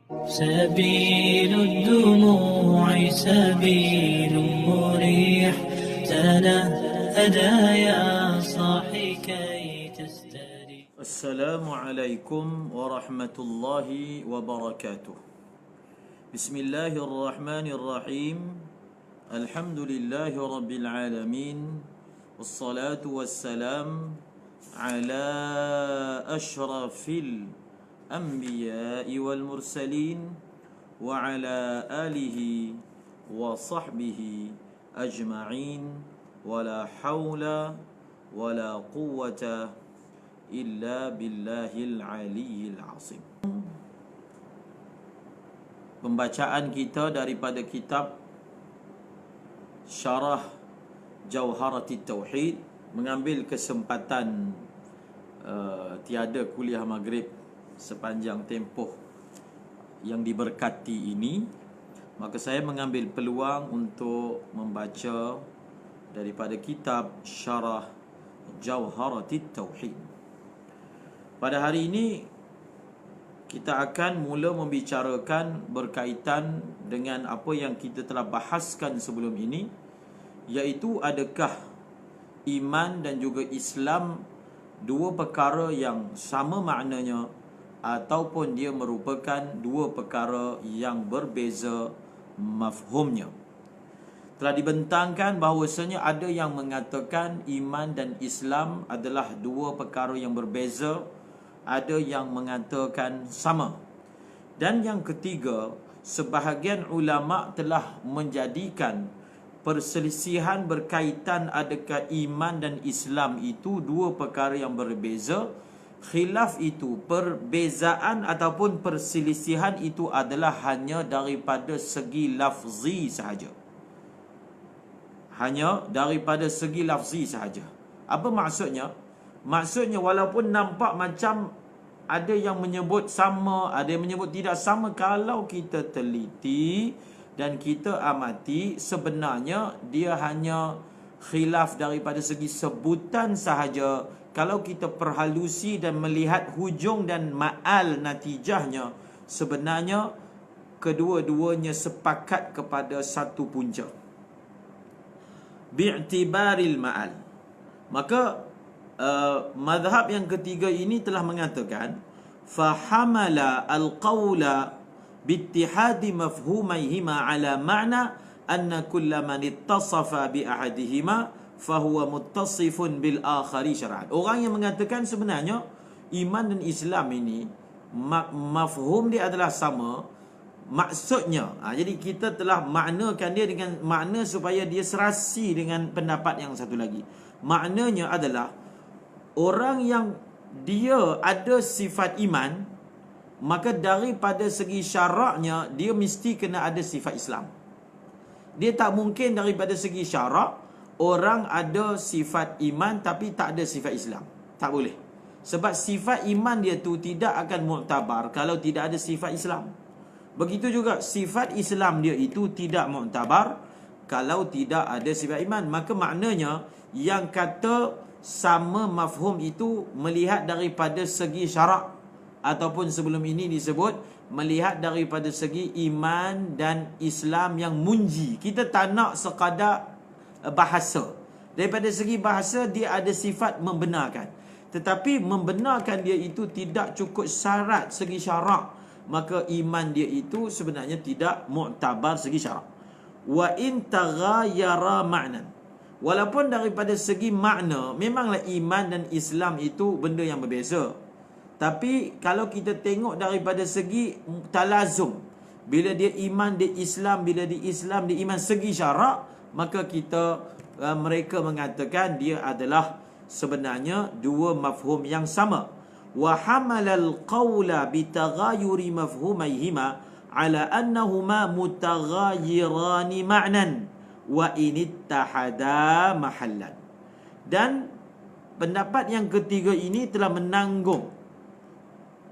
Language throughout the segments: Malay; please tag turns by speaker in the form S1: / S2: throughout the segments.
S1: سبيل الدموع سبيل مريح تنهدى يا صاحي كي تستريح.
S2: السلام عليكم ورحمة الله وبركاته. بسم الله الرحمن الرحيم. الحمد لله رب العالمين، والصلاة والسلام على أشرف الأنبياء والمرسلين وعلى آله وصحبه أجمعين، ولا حول ولا قوة إلا بالله العلي العظيم. Pembacaan kita daripada kitab Syarah Jawharatit Tauhid, mengambil kesempatan tiada kuliah maghrib sepanjang tempoh yang diberkati ini, maka saya mengambil peluang untuk membaca daripada kitab Syarah Jawharatit Tauhid. Pada hari ini kita akan mula membicarakan berkaitan dengan apa yang kita telah bahaskan sebelum ini, iaitu adakah iman dan juga Islam dua perkara yang sama maknanya ataupun dia merupakan dua perkara yang berbeza mafhumnya. Telah dibentangkan bahawasanya ada yang mengatakan iman dan Islam adalah dua perkara yang berbeza, ada yang mengatakan sama. Dan yang ketiga, sebahagian ulama telah menjadikan perselisihan berkaitan adakah iman dan Islam itu dua perkara yang berbeza. Khilaf itu, perbezaan ataupun perselisihan itu adalah hanya daripada segi lafzi sahaja. Hanya daripada segi lafzi sahaja. Apa maksudnya? Maksudnya walaupun nampak macam ada yang menyebut sama, ada yang menyebut tidak sama, kalau kita teliti dan kita amati, sebenarnya dia hanya khilaf daripada segi sebutan sahaja. Kalau kita perhalusi dan melihat hujung dan ma'al natijahnya, sebenarnya kedua-duanya sepakat kepada satu punca, bi'tibaril ma'al. Maka mazhab yang ketiga ini telah mengatakan fahamala al-qawla biittihadi mafhumaihima ala ma'na anna kulla man ittasafa bi ahadihima fahuwa muttasifun bil akhari syar'an. Orang yang mengatakan sebenarnya iman dan Islam ini mafhum dia adalah sama, maksudnya jadi kita telah maknakan dia dengan makna supaya dia serasi dengan pendapat yang satu lagi. Maknanya adalah orang yang dia ada sifat iman, maka daripada segi syaraknya dia mesti kena ada sifat Islam. Dia tak mungkin daripada segi syarak orang ada sifat iman tapi tak ada sifat Islam. Tak boleh. Sebab sifat iman dia tu tidak akan muktabar kalau tidak ada sifat Islam. Begitu juga sifat Islam dia itu tidak muktabar kalau tidak ada sifat iman. Maka maknanya yang kata sama mafhum itu melihat daripada segi syarak, ataupun sebelum ini disebut melihat daripada segi iman dan Islam yang munji. Kita tak nak sekadar bahasa. Daripada segi bahasa dia ada sifat membenarkan, tetapi membenarkan dia itu tidak cukup syarat segi syarak, maka iman dia itu sebenarnya tidak muktabar segi syarak. Wa in taghayyara ma'nan, walaupun daripada segi makna memanglah iman dan Islam itu benda yang berbeza, tapi kalau kita tengok daripada segi talazum, bila dia iman dia Islam, bila dia Islam dia iman, segi syarak, maka kita mereka mengatakan dia adalah sebenarnya dua mafhum yang sama. Wa hamalal qawla bitaghayuri mafhumaihima ala annahuma mutaghayyirani ma'nan wa inittahada mahallan. Dan pendapat yang ketiga ini telah menanggung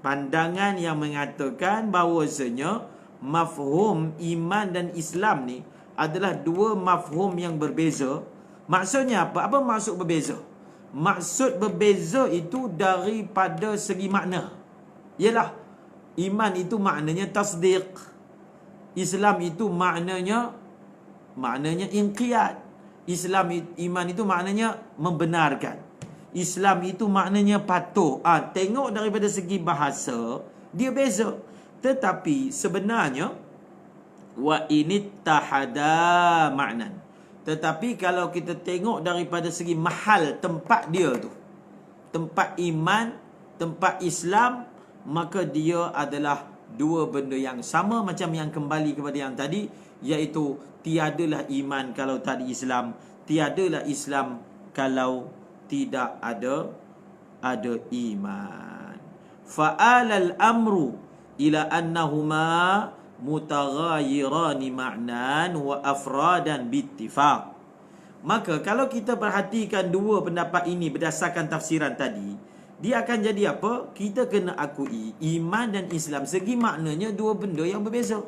S2: pandangan yang mengatakan bahawasanya mafhum iman dan Islam ni adalah dua mafhum yang berbeza. Maksudnya apa? Apa maksud berbeza? Maksud berbeza itu daripada segi makna. Ialah Iman itu maknanya tasdiq. Islam itu maknanya inqiyad. Iman itu maknanya membenarkan. Islam itu maknanya patuh. Tengok daripada segi bahasa, dia beza. Tetapi sebenarnya wa inittahada ma'nan. Tetapi kalau kita tengok daripada segi mahal, tempat dia tu, tempat iman, tempat Islam, maka dia adalah dua benda yang sama, macam yang kembali kepada yang tadi, iaitu tiadalah iman kalau tak ada Islam, tiadalah Islam kalau tidak ada iman. Fa'alal amru ila annahuma mutaghayyirani ma'nan wa afradan bittifaq. Maka kalau kita perhatikan dua pendapat ini berdasarkan tafsiran tadi, dia akan jadi apa? Kita kena akui iman dan Islam segi maknanya dua benda yang berbeza.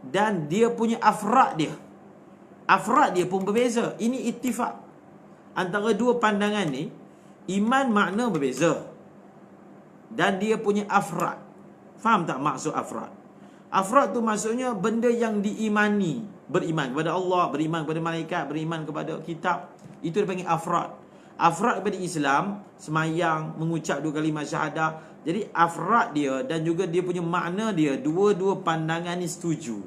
S2: Dan dia punya afrad dia pun berbeza. Ini ittifaq. Antara dua pandangan ni, iman makna berbeza. Dan dia punya afrad. Faham tak maksud afrad? Afrad tu maksudnya benda yang diimani. Beriman kepada Allah, beriman kepada malaikat, beriman kepada kitab. Itu dipanggil afrad. Afrad kepada Islam, semayang, mengucap 2 kalimah syahadah. Jadi afrad dia dan juga dia punya makna dia, dua-dua pandangan ni setuju.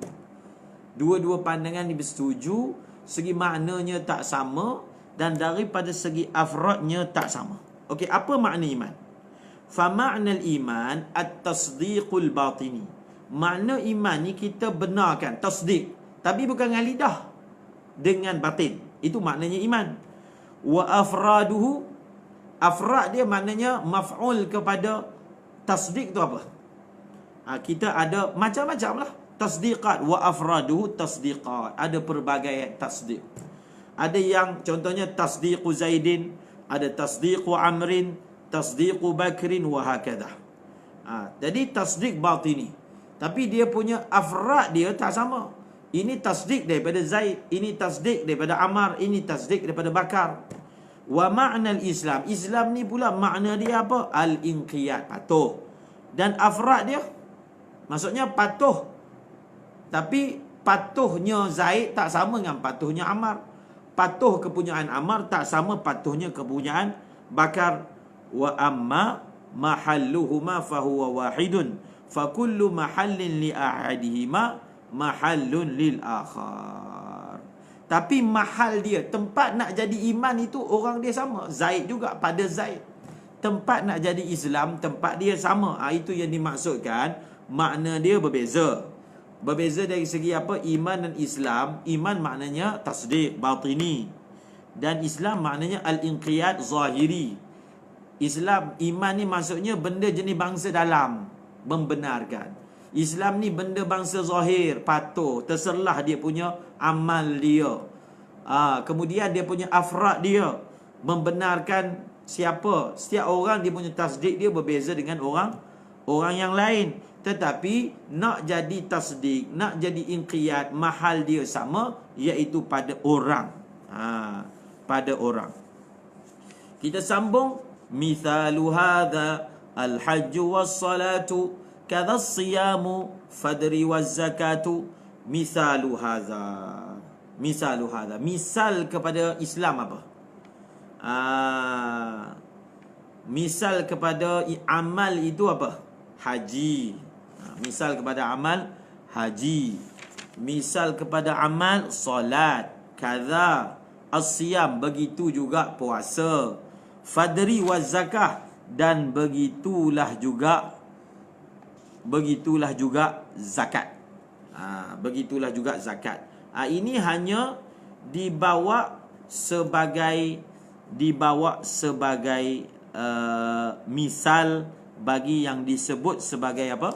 S2: Dua-dua pandangan ni bersetuju. Segi maknanya tak sama, dan daripada segi afradnya tak sama. Okey, apa makna iman? Fama'nal iman at-tasdiqul batini. Makna iman ni kita benarkan, tasdiq, tapi bukan dengan lidah, dengan batin. Itu maknanya iman. Wa afraduhu, afrad dia maknanya maf'ul kepada tasdiq tu apa? Kita ada macam-macam lah tasdiqat. Wa afraduhu tasdiqat. Ada pelbagai tasdiq. Ada yang contohnya tasdiqu Zaidin, ada tasdiqu Amrin, tasdiqu Bakrin wa hakadah. Jadi tasdiq batini. Tapi dia punya afrad dia tak sama. Ini tasdik daripada Zaid, ini tasdik daripada Ammar, ini tasdik daripada Bakar. Wa ma'nal Islam. Islam ni pula makna dia apa? Al-inqiyad, patuh. Dan afrad dia, maksudnya patuh. Tapi patuhnya Zaid tak sama dengan patuhnya Ammar. Patuh kepunyaan Ammar tak sama patuhnya kepunyaan Bakar. Wa amma mahalluhuma fahuwa wahidun. Fakullu mahallin li ahadihima mahallun lil akhar. Tapi mahal dia, tempat nak jadi iman itu orang dia sama. Zaid juga pada Zaid. Tempat nak jadi Islam, tempat dia sama. Itu yang dimaksudkan, makna dia berbeza. Berbeza dari segi apa? Iman dan Islam. Iman maknanya tasdiq batini, dan Islam maknanya al-inqiyad zahiri. Iman ni maksudnya benda jenis bangsa dalam, membenarkan. Islam ni benda bangsa zahir, patuh, terserlah dia punya amal dia. Kemudian dia punya afrad dia, membenarkan siapa. Setiap orang dia punya tasdik dia berbeza dengan orang yang lain. Tetapi nak jadi tasdik, nak jadi inqiyad, mahal dia sama, iaitu pada orang. Pada orang. Kita sambung. Mithalu hadha al-hajju was-salatu kadha as-siyamu fadri waz-zakatu. Mithalu hadha. Misal kepada Islam apa? Misal kepada amal itu apa? Haji. Misal kepada amal haji. Misal kepada amal solat. Kadha as-siyam, begitu juga puasa. Fadri waz zakah, dan begitulah juga zakat. Begitulah juga zakat. Ini hanya dibawa sebagai misal bagi yang disebut sebagai apa?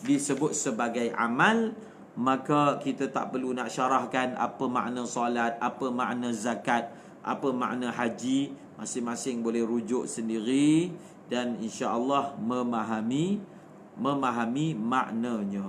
S2: Disebut sebagai amal. Maka kita tak perlu nak syarahkan apa makna solat, apa makna zakat, apa makna haji. Masing-masing boleh rujuk sendiri dan insya-Allah memahami maknanya.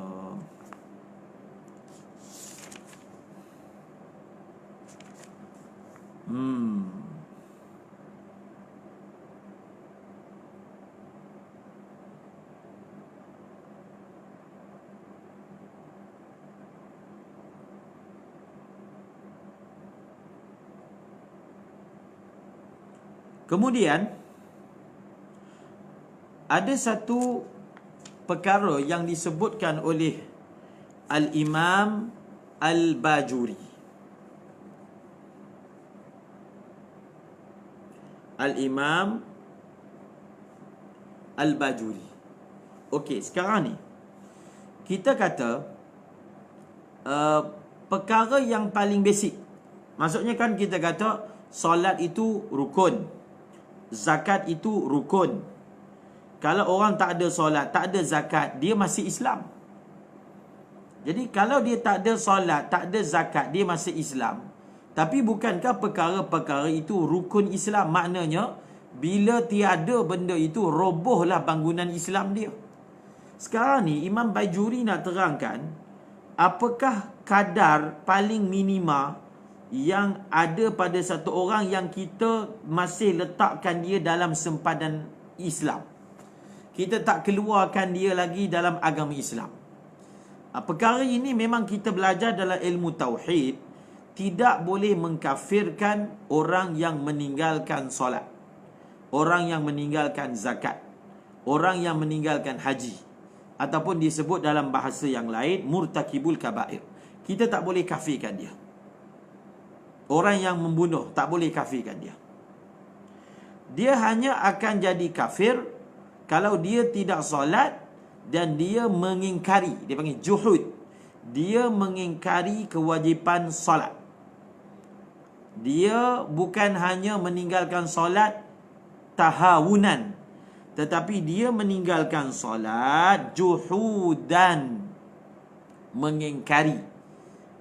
S2: Kemudian ada satu perkara yang disebutkan oleh Al-Imam Al-Bajuri. Al-Imam Al-Bajuri. Okey, sekarang ni kita kata perkara yang paling basic. Maksudnya kan kita kata solat itu rukun, zakat itu rukun. Kalau orang tak ada solat, tak ada zakat, dia masih Islam. Jadi kalau dia tak ada solat, tak ada zakat, dia masih Islam. Tapi bukankah perkara-perkara itu rukun Islam? Maknanya bila tiada benda itu, robohlah bangunan Islam dia. Sekarang ni Imam Bajuri nak terangkan apakah kadar paling minima yang ada pada satu orang yang kita masih letakkan dia dalam sempadan Islam. Kita tak keluarkan dia lagi dalam agama Islam. Perkara ini memang kita belajar dalam ilmu tauhid. Tidak boleh mengkafirkan orang yang meninggalkan solat, orang yang meninggalkan zakat, orang yang meninggalkan haji, ataupun disebut dalam bahasa yang lain murtakibul kabair. Kita tak boleh kafirkan dia. Orang yang membunuh tak boleh kafirkan dia. Dia hanya akan jadi kafir kalau dia tidak solat dan dia mengingkari, dia panggil juhud. Dia mengingkari kewajipan solat. Dia bukan hanya meninggalkan solat tahawunan, tetapi dia meninggalkan solat juhudan, mengingkari.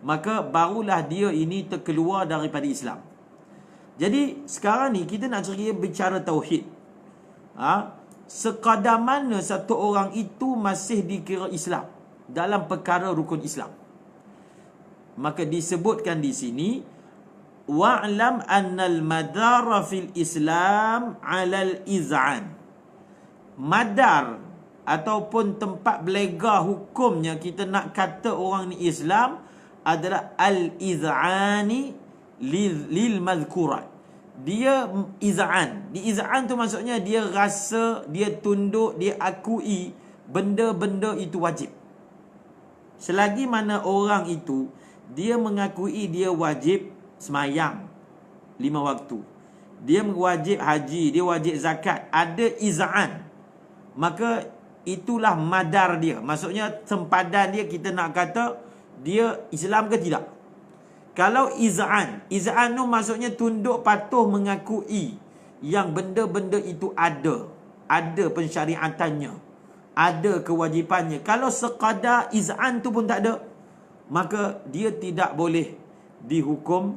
S2: Maka barulah dia ini terkeluar daripada Islam. Jadi sekarang ni kita nak bicara tauhid. Sekadar mana satu orang itu masih dikira Islam dalam perkara rukun Islam. Maka disebutkan di sini, wa'lam annal madara fil Islam 'alal iz'an. Madar ataupun tempat belega hukumnya kita nak kata orang ni Islam adalah al-iz'ani lil madhkurat. Dia iz'an. Di iz'an tu maksudnya dia rasa, dia tunduk, dia akui benda-benda itu wajib. Selagi mana orang itu dia mengakui dia wajib semayang 5 waktu, dia wajib haji, dia wajib zakat, ada iz'an, maka itulah madar dia. Maksudnya sempadan dia, kita nak kata dia Islam ke tidak. Kalau iz'an tu maksudnya tunduk patuh mengakui yang benda-benda itu ada pensyariatannya, ada kewajipannya. Kalau sekadar iz'an tu pun tak ada, maka dia tidak boleh dihukum.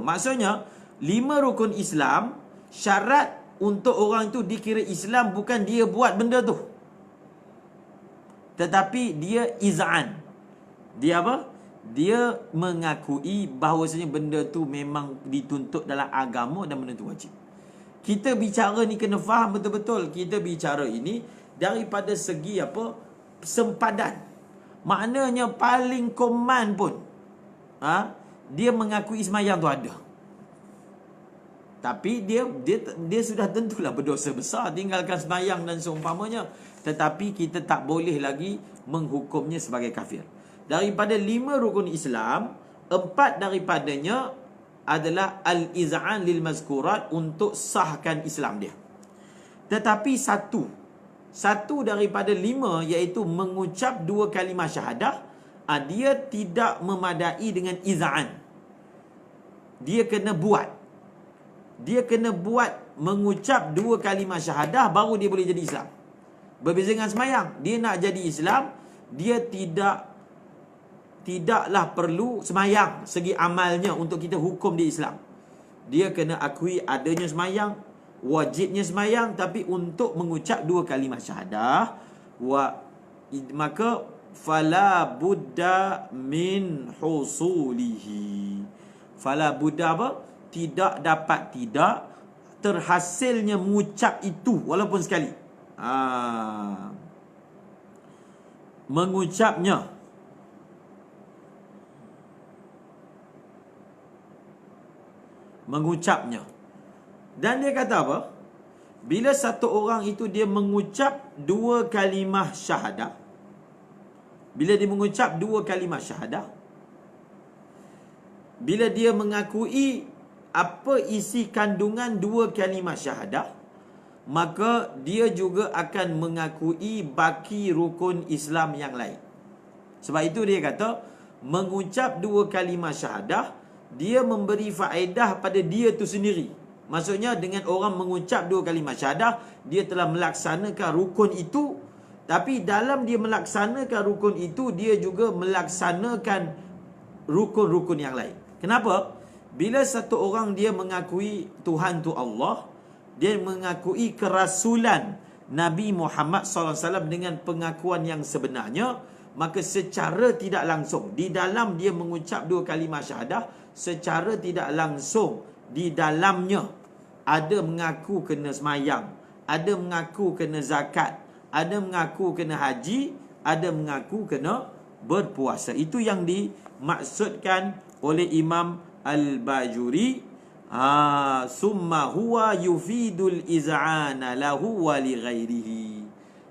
S2: Maksudnya 5 rukun Islam, syarat untuk orang itu dikira Islam bukan dia buat benda tu, tetapi dia iz'an. Dia apa? Dia mengakui bahawasanya benda tu memang dituntut dalam agama dan benda tu wajib. Kita bicara ni kena faham betul-betul. Kita bicara ini daripada segi apa? Sempadan. Maknanya paling koman pun dia mengakui semayang tu ada. Tapi dia sudah tentulah berdosa besar tinggalkan semayang dan seumpamanya. Tetapi kita tak boleh lagi menghukumnya sebagai kafir. Daripada 5 rukun Islam, 4 daripadanya adalah al-iz'an lil mazkurat, untuk sahkan Islam dia. Tetapi satu daripada 5, iaitu mengucap 2 kalimah syahadah, dia tidak memadai dengan iz'an. Dia kena buat. Dia kena buat mengucap 2 kalimah syahadah baru dia boleh jadi Islam. Berbeza dengan semayang. Dia nak jadi Islam, dia tidaklah perlu semayang segi amalnya untuk kita hukum dia Islam. Dia kena akui adanya semayang, wajibnya semayang, tapi untuk mengucap 2 kalimah syahadah, maka fala budda min husulihi. Fala budda apa? Tidak dapat tidak terhasilnya mengucap itu walaupun sekali. Mengucapnya. Dan dia kata apa? Bila satu orang itu dia mengucap 2 kalimah syahadah, bila dia mengucap 2 kalimah syahadah, bila dia mengakui apa isi kandungan 2 kalimah syahadah, maka dia juga akan mengakui baki rukun Islam yang lain. Sebab itu dia kata, mengucap 2 kalimah syahadah, dia memberi faedah pada dia tu sendiri. Maksudnya dengan orang mengucap 2 kalimah syahadah, dia telah melaksanakan rukun itu. Tapi dalam dia melaksanakan rukun itu, dia juga melaksanakan rukun-rukun yang lain. Kenapa? Bila satu orang dia mengakui Tuhan tu Allah, dia mengakui kerasulan Nabi Muhammad SAW dengan pengakuan yang sebenarnya, maka secara tidak langsung, di dalam dia mengucap 2 kalimah syahadah, secara tidak langsung di dalamnya ada mengaku kena semayang, ada mengaku kena zakat, ada mengaku kena haji, ada mengaku kena berpuasa. Itu yang dimaksudkan oleh Imam Al-Bajuri. Summa huwa yufidul iz'ana lahu wa li ghairihi.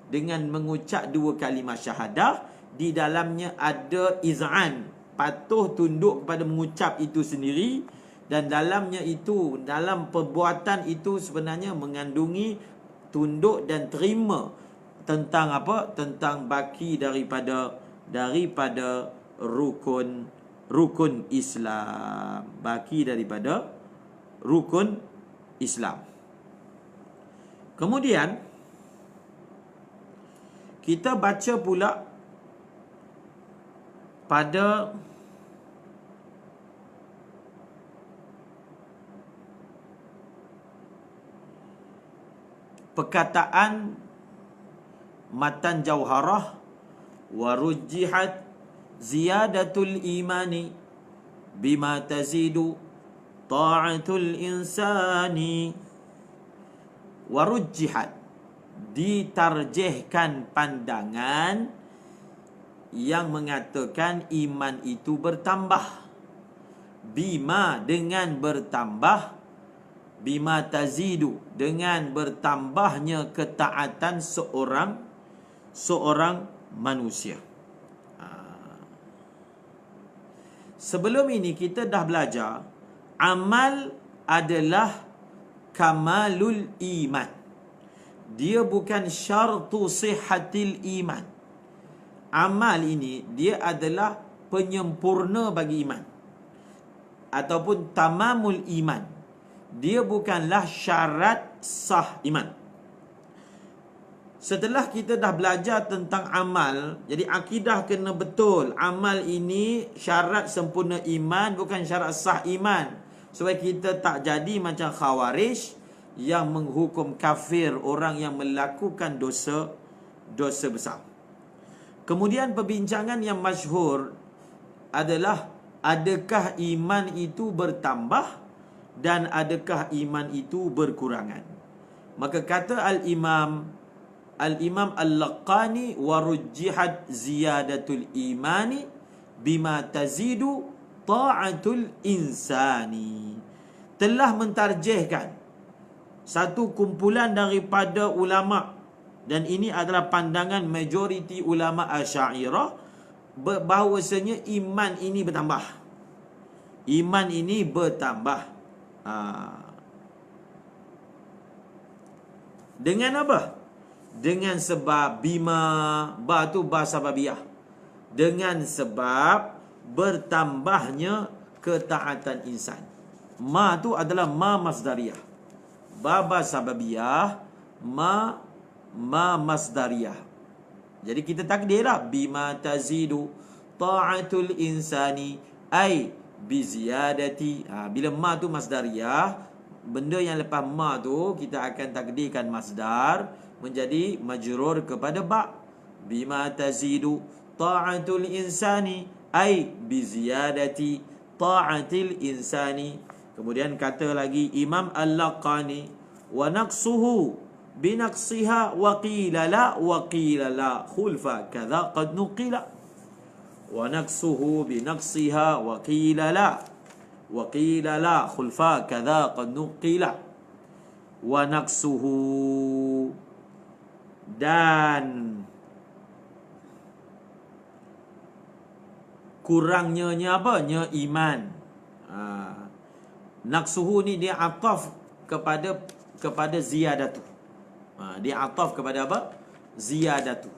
S2: Dengan mengucap 2 kalimah syahadah, di dalamnya ada iz'an, patuh tunduk kepada mengucap itu sendiri, dan dalamnya itu, dalam perbuatan itu sebenarnya mengandungi tunduk dan terima tentang apa? Tentang baki daripada rukun Islam. Baki daripada rukun Islam. Kemudian kita baca pula pada perkataan matan Jauharah, wa rujjihat ziyadatul imani bima tazidu ta'atul insani. Wa rujjihat, ditarjihkan pandangan yang mengatakan iman itu bertambah. Bima, dengan bertambah, bima tazidu, dengan bertambahnya ketaatan seorang manusia. Sebelum ini kita dah belajar, amal adalah kamalul iman. Dia bukan syartu sihhatil iman. Amal ini dia adalah penyempurna bagi iman, ataupun tamamul iman. Dia bukanlah syarat sah iman. Setelah kita dah belajar tentang amal, jadi akidah kena betul. Amal ini syarat sempurna iman, bukan syarat sah iman. Supaya kita tak jadi macam Khawarij yang menghukum kafir orang yang melakukan dosa besar. Kemudian perbincangan yang masyhur adalah, adakah iman itu bertambah dan adakah iman itu berkurangan? Maka kata Al-Imam Al-Laqani, wa rujjihat ziyadatul imani bima tazidu ta'atul insani. Telah mentarjihkan satu kumpulan daripada ulama, dan ini adalah pandangan majoriti ulama Asy'ariyah, bahawasanya iman ini bertambah. Iman ini bertambah. Dengan apa? Dengan sebab bima, ba tu ba sababiyah. Dengan sebab bertambahnya ketaatan insan. Ma tu adalah ma masdariyah. Ba sababiyah, ma masdariyah. Jadi kita takdirlah bima tazidu ta'atul insani ai bi ziyadati. Bila ma tu masdariyah, benda yang lepas ma tu kita akan takdirkan masdar menjadi majrur kepada ba. Bima tazidu ta'atul insani ai bi ziyadati ta'atil insani. Kemudian kata lagi Imam Al-Laqani, wa naqsuhu binaqsiha wa qila la khulfa kadza qad nuqila. Wa naqsuhu binaqsiha wa qila la khulfa kadza qad nuqila. wa naqsuhu, dan kurangnya apa? Nya iman. Naqsuhu ni dia ataf kepada ziyadatu. Dia ataf kepada apa? Ziyadatu.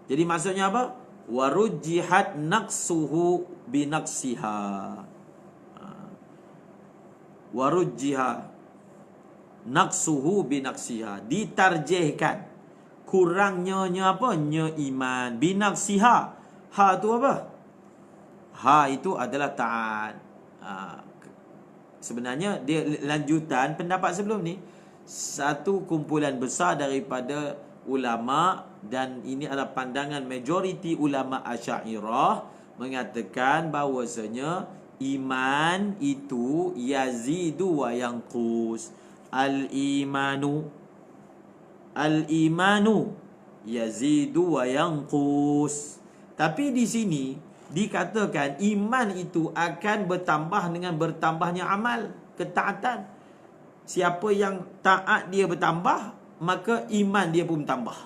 S2: Jadi maksudnya apa? Warujjihat naqsuhu binaqsiha. Warujjiha naqsuhu binaqsiha, ditarjihkan kurangnya apa? Nya iman. Binaqsiha, ha tu apa? Ha itu adalah taat. Sebenarnya dia lanjutan pendapat sebelum ni. Satu kumpulan besar daripada ulama, dan ini adalah pandangan majoriti ulama Asy'ariyah, mengatakan bahawasanya iman itu yazidu wa yanqus. Al-imanu yazidu wa yanqus. Tapi di sini dikatakan iman itu akan bertambah dengan bertambahnya amal, ketaatan. Siapa yang taat dia bertambah, maka iman dia pun bertambah.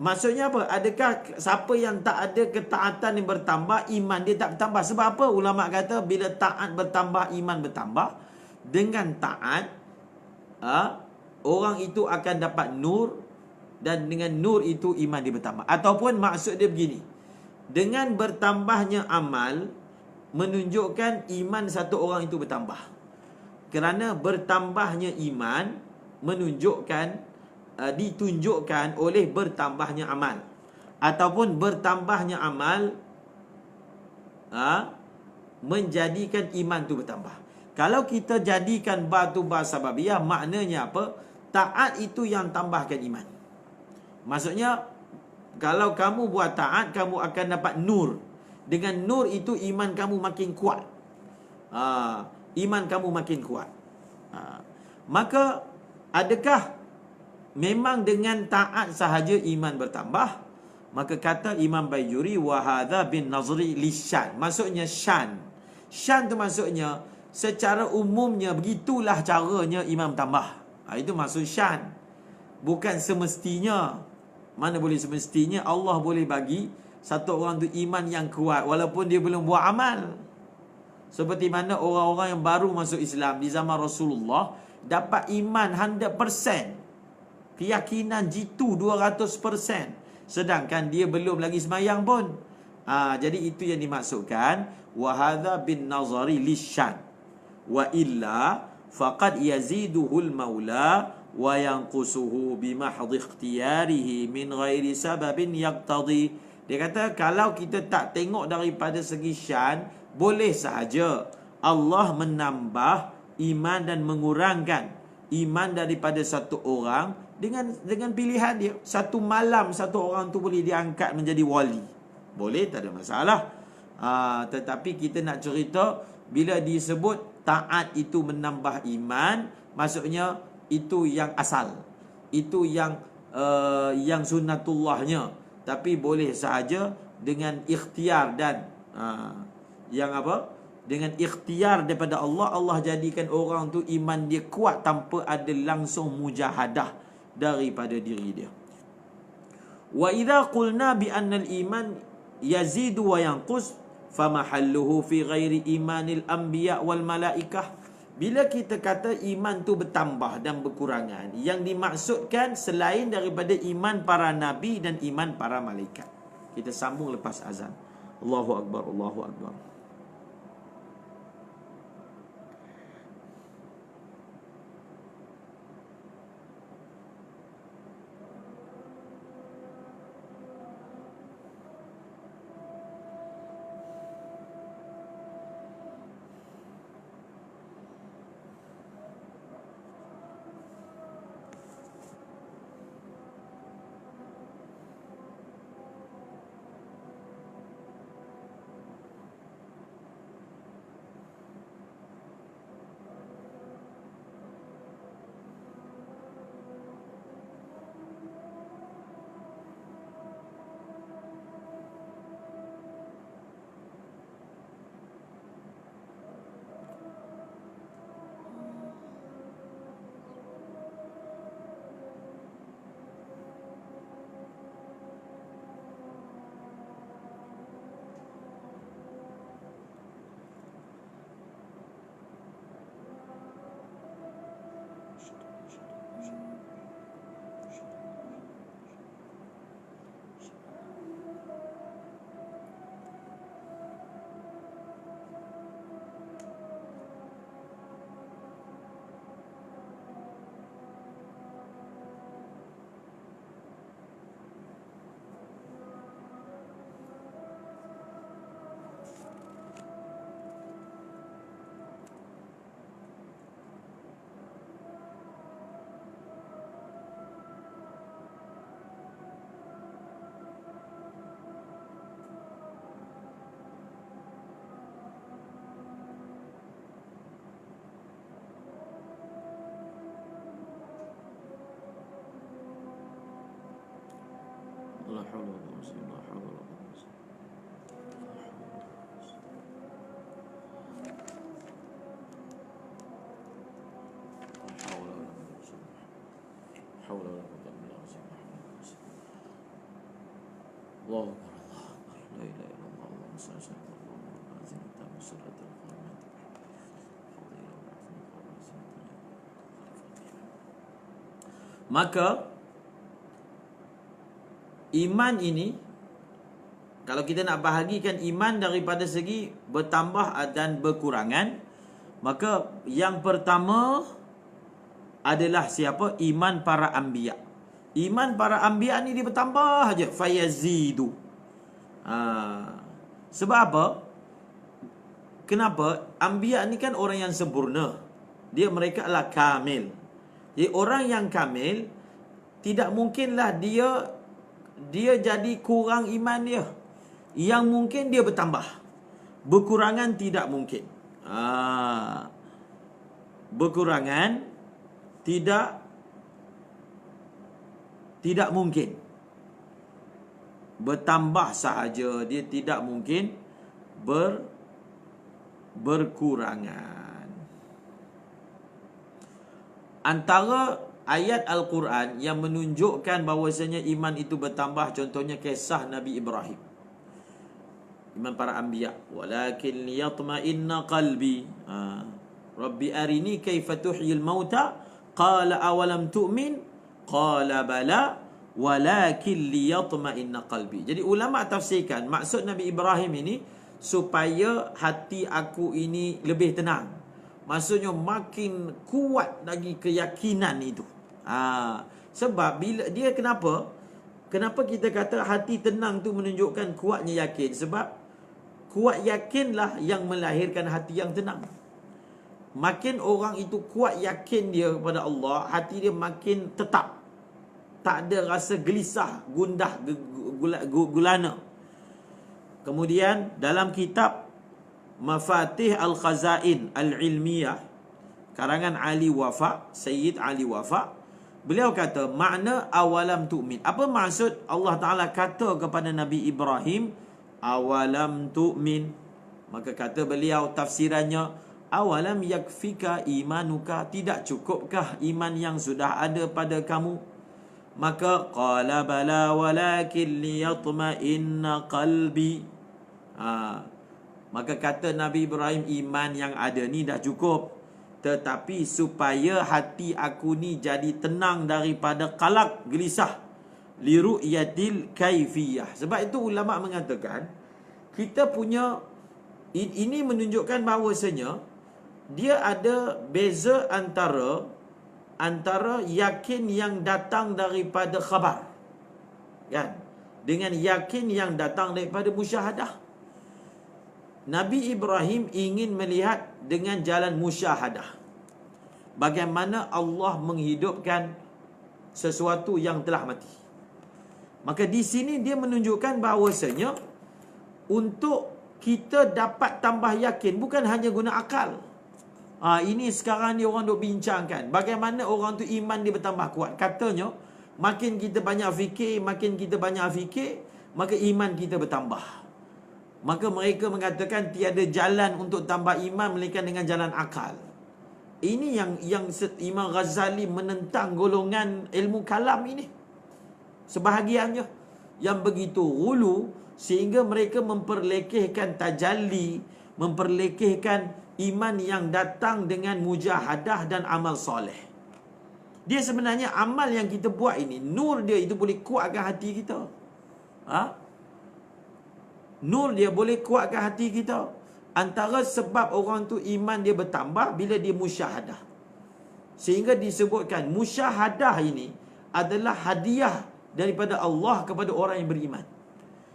S2: Maksudnya apa? Adakah siapa yang tak ada ketaatan yang bertambah, iman dia tak bertambah? Sebab apa? Ulama kata bila taat bertambah, iman bertambah. Dengan taat, orang itu akan dapat nur, dan dengan nur itu iman dia bertambah. Ataupun maksud dia begini, dengan bertambahnya amal menunjukkan iman satu orang itu bertambah. Kerana bertambahnya iman menunjukkan, ditunjukkan oleh bertambahnya amal. Ataupun bertambahnya amal menjadikan iman itu bertambah. Kalau kita jadikan batu sababiyah, maknanya apa? Taat itu yang tambahkan iman. Maksudnya, kalau kamu buat taat, kamu akan dapat nur. Dengan nur itu iman kamu makin kuat. Iman kamu makin kuat. Maka adakah memang dengan taat sahaja iman bertambah? Maka kata Imam Baijuri, wa hadza bin nazri lisyan. Maksudnya syan. Syan tu maksudnya secara umumnya begitulah caranya iman bertambah. Itu maksud syan. Bukan semestinya. Mana boleh semestinya Allah boleh bagi satu orang tu iman yang kuat walaupun dia belum buat amal. Seperti mana orang-orang yang baru masuk Islam di zaman Rasulullah dapat iman 100%, keyakinan jitu 200%, sedangkan dia belum lagi sembahyang pun. Jadi itu yang dimaksudkan wa hadza bin nazari lisyan, wa illa faqad yaziduhul maula wa yanqusuhu bimahdhi ikhtiyarihi min ghairi sababin yaqtadi. Dia kata kalau kita tak tengok daripada segi syan, boleh sahaja Allah menambah iman dan mengurangkan iman daripada satu orang dengan pilihan dia. Satu malam satu orang tu boleh diangkat menjadi wali, boleh, tak ada masalah. Tetapi kita nak cerita bila disebut taat itu menambah iman, maksudnya itu yang asal, itu yang sunnatullahnya. Tapi boleh sahaja dengan ikhtiar dan yang apa? Dengan ikhtiar daripada Allah, Allah jadikan orang tu iman dia kuat tanpa ada langsung mujahadah daripada diri dia. Wa idza qulna bi anna al-iman yazidu wa yanqus famahalluhu fi ghairi imanil anbiya wal malaikah. Bila kita kata iman tu bertambah dan berkurangan, yang dimaksudkan selain daripada iman para nabi dan iman para malaikat. Kita sambung lepas azan. Allahu Akbar, Allahu Akbar. La haula wala quwwata illa billah. حول ولا قوة إلا بالله. الله أكبر الله أكبر لا إله إلا الله اللهم صل وسلم على محمد وعلى آله وصحبه وسلم. Maka iman ini, kalau kita nak bahagikan iman daripada segi bertambah dan berkurangan, maka yang pertama adalah siapa? Iman para anbiya. Iman para anbiya ni dia bertambah aja, fayazidu. Sebab apa? Kenapa? Anbiya ni kan orang yang sempurna. Mereka adalah kamil. Jadi orang yang kamil tidak mungkinlah dia jadi kurang iman dia. Yang mungkin dia bertambah. Berkurangan tidak mungkin. Berkurangan tidak mungkin. Bertambah sahaja, dia tidak mungkin berkurangan. Antara ayat Al-Quran yang menunjukkan bahawasanya iman itu bertambah, contohnya kisah Nabi Ibrahim. Iman para anbiya. Walakin liyatma'inna qalbi. Rabbi arini kaifa tuhyil mauta. Qala awalam tu'min. Qala bala. Walakin liyatma'inna qalbi. Jadi ulama tafsirkan, maksud Nabi Ibrahim ini supaya hati aku ini lebih tenang. Maksudnya makin kuat lagi keyakinan itu. Sebab bila dia kenapa kita kata hati tenang tu menunjukkan kuatnya yakin? Sebab kuat yakinlah yang melahirkan hati yang tenang. Makin orang itu kuat yakin dia kepada Allah, hati dia makin tetap. Tak ada rasa gelisah, gundah, gulana. Kemudian dalam kitab Mafatih Al-Khazain Al-Ilmiyah karangan Ali Wafa, Sayyid Ali Wafa, beliau kata makna awalam tu'min. Apa maksud Allah Ta'ala kata kepada Nabi Ibrahim awalam tu'min? Maka kata beliau tafsirannya, awalam yakfika imanuka, tidak cukupkah iman yang sudah ada pada kamu? Maka qala bala walakin liyatma'inna qalbi. Maka kata Nabi Ibrahim, iman yang ada ni dah cukup, tetapi supaya hati aku ni jadi tenang daripada qalaq, gelisah, li ru'yatil kaifiyah. Sebab itu ulama mengatakan kita punya ini menunjukkan bahawasanya dia ada beza antara yakin yang datang daripada khabar, kan, dengan yakin yang datang daripada musyahadah. Nabi Ibrahim ingin melihat dengan jalan musyahadah bagaimana Allah menghidupkan sesuatu yang telah mati. Maka di sini dia menunjukkan bahawasanya untuk kita dapat tambah yakin bukan hanya guna akal. Ini sekarang ni orang duk bincangkan bagaimana orang tu iman dia bertambah kuat. Katanya makin kita banyak fikir, maka iman kita bertambah. Maka mereka mengatakan tiada jalan untuk tambah iman melainkan dengan jalan akal. Ini yang Imam Ghazali menentang golongan ilmu kalam ini. Sebahagiannya yang begitu ghulu sehingga mereka memperlekehkan tajalli, memperlekehkan iman yang datang dengan mujahadah dan amal soleh. Dia sebenarnya amal yang kita buat ini, nur dia itu boleh kuatkan hati kita. Nur dia boleh kuatkan hati kita. Antara sebab orang tu iman dia bertambah bila dia musyahadah. Sehingga disebutkan musyahadah ini adalah hadiah daripada Allah kepada orang yang beriman.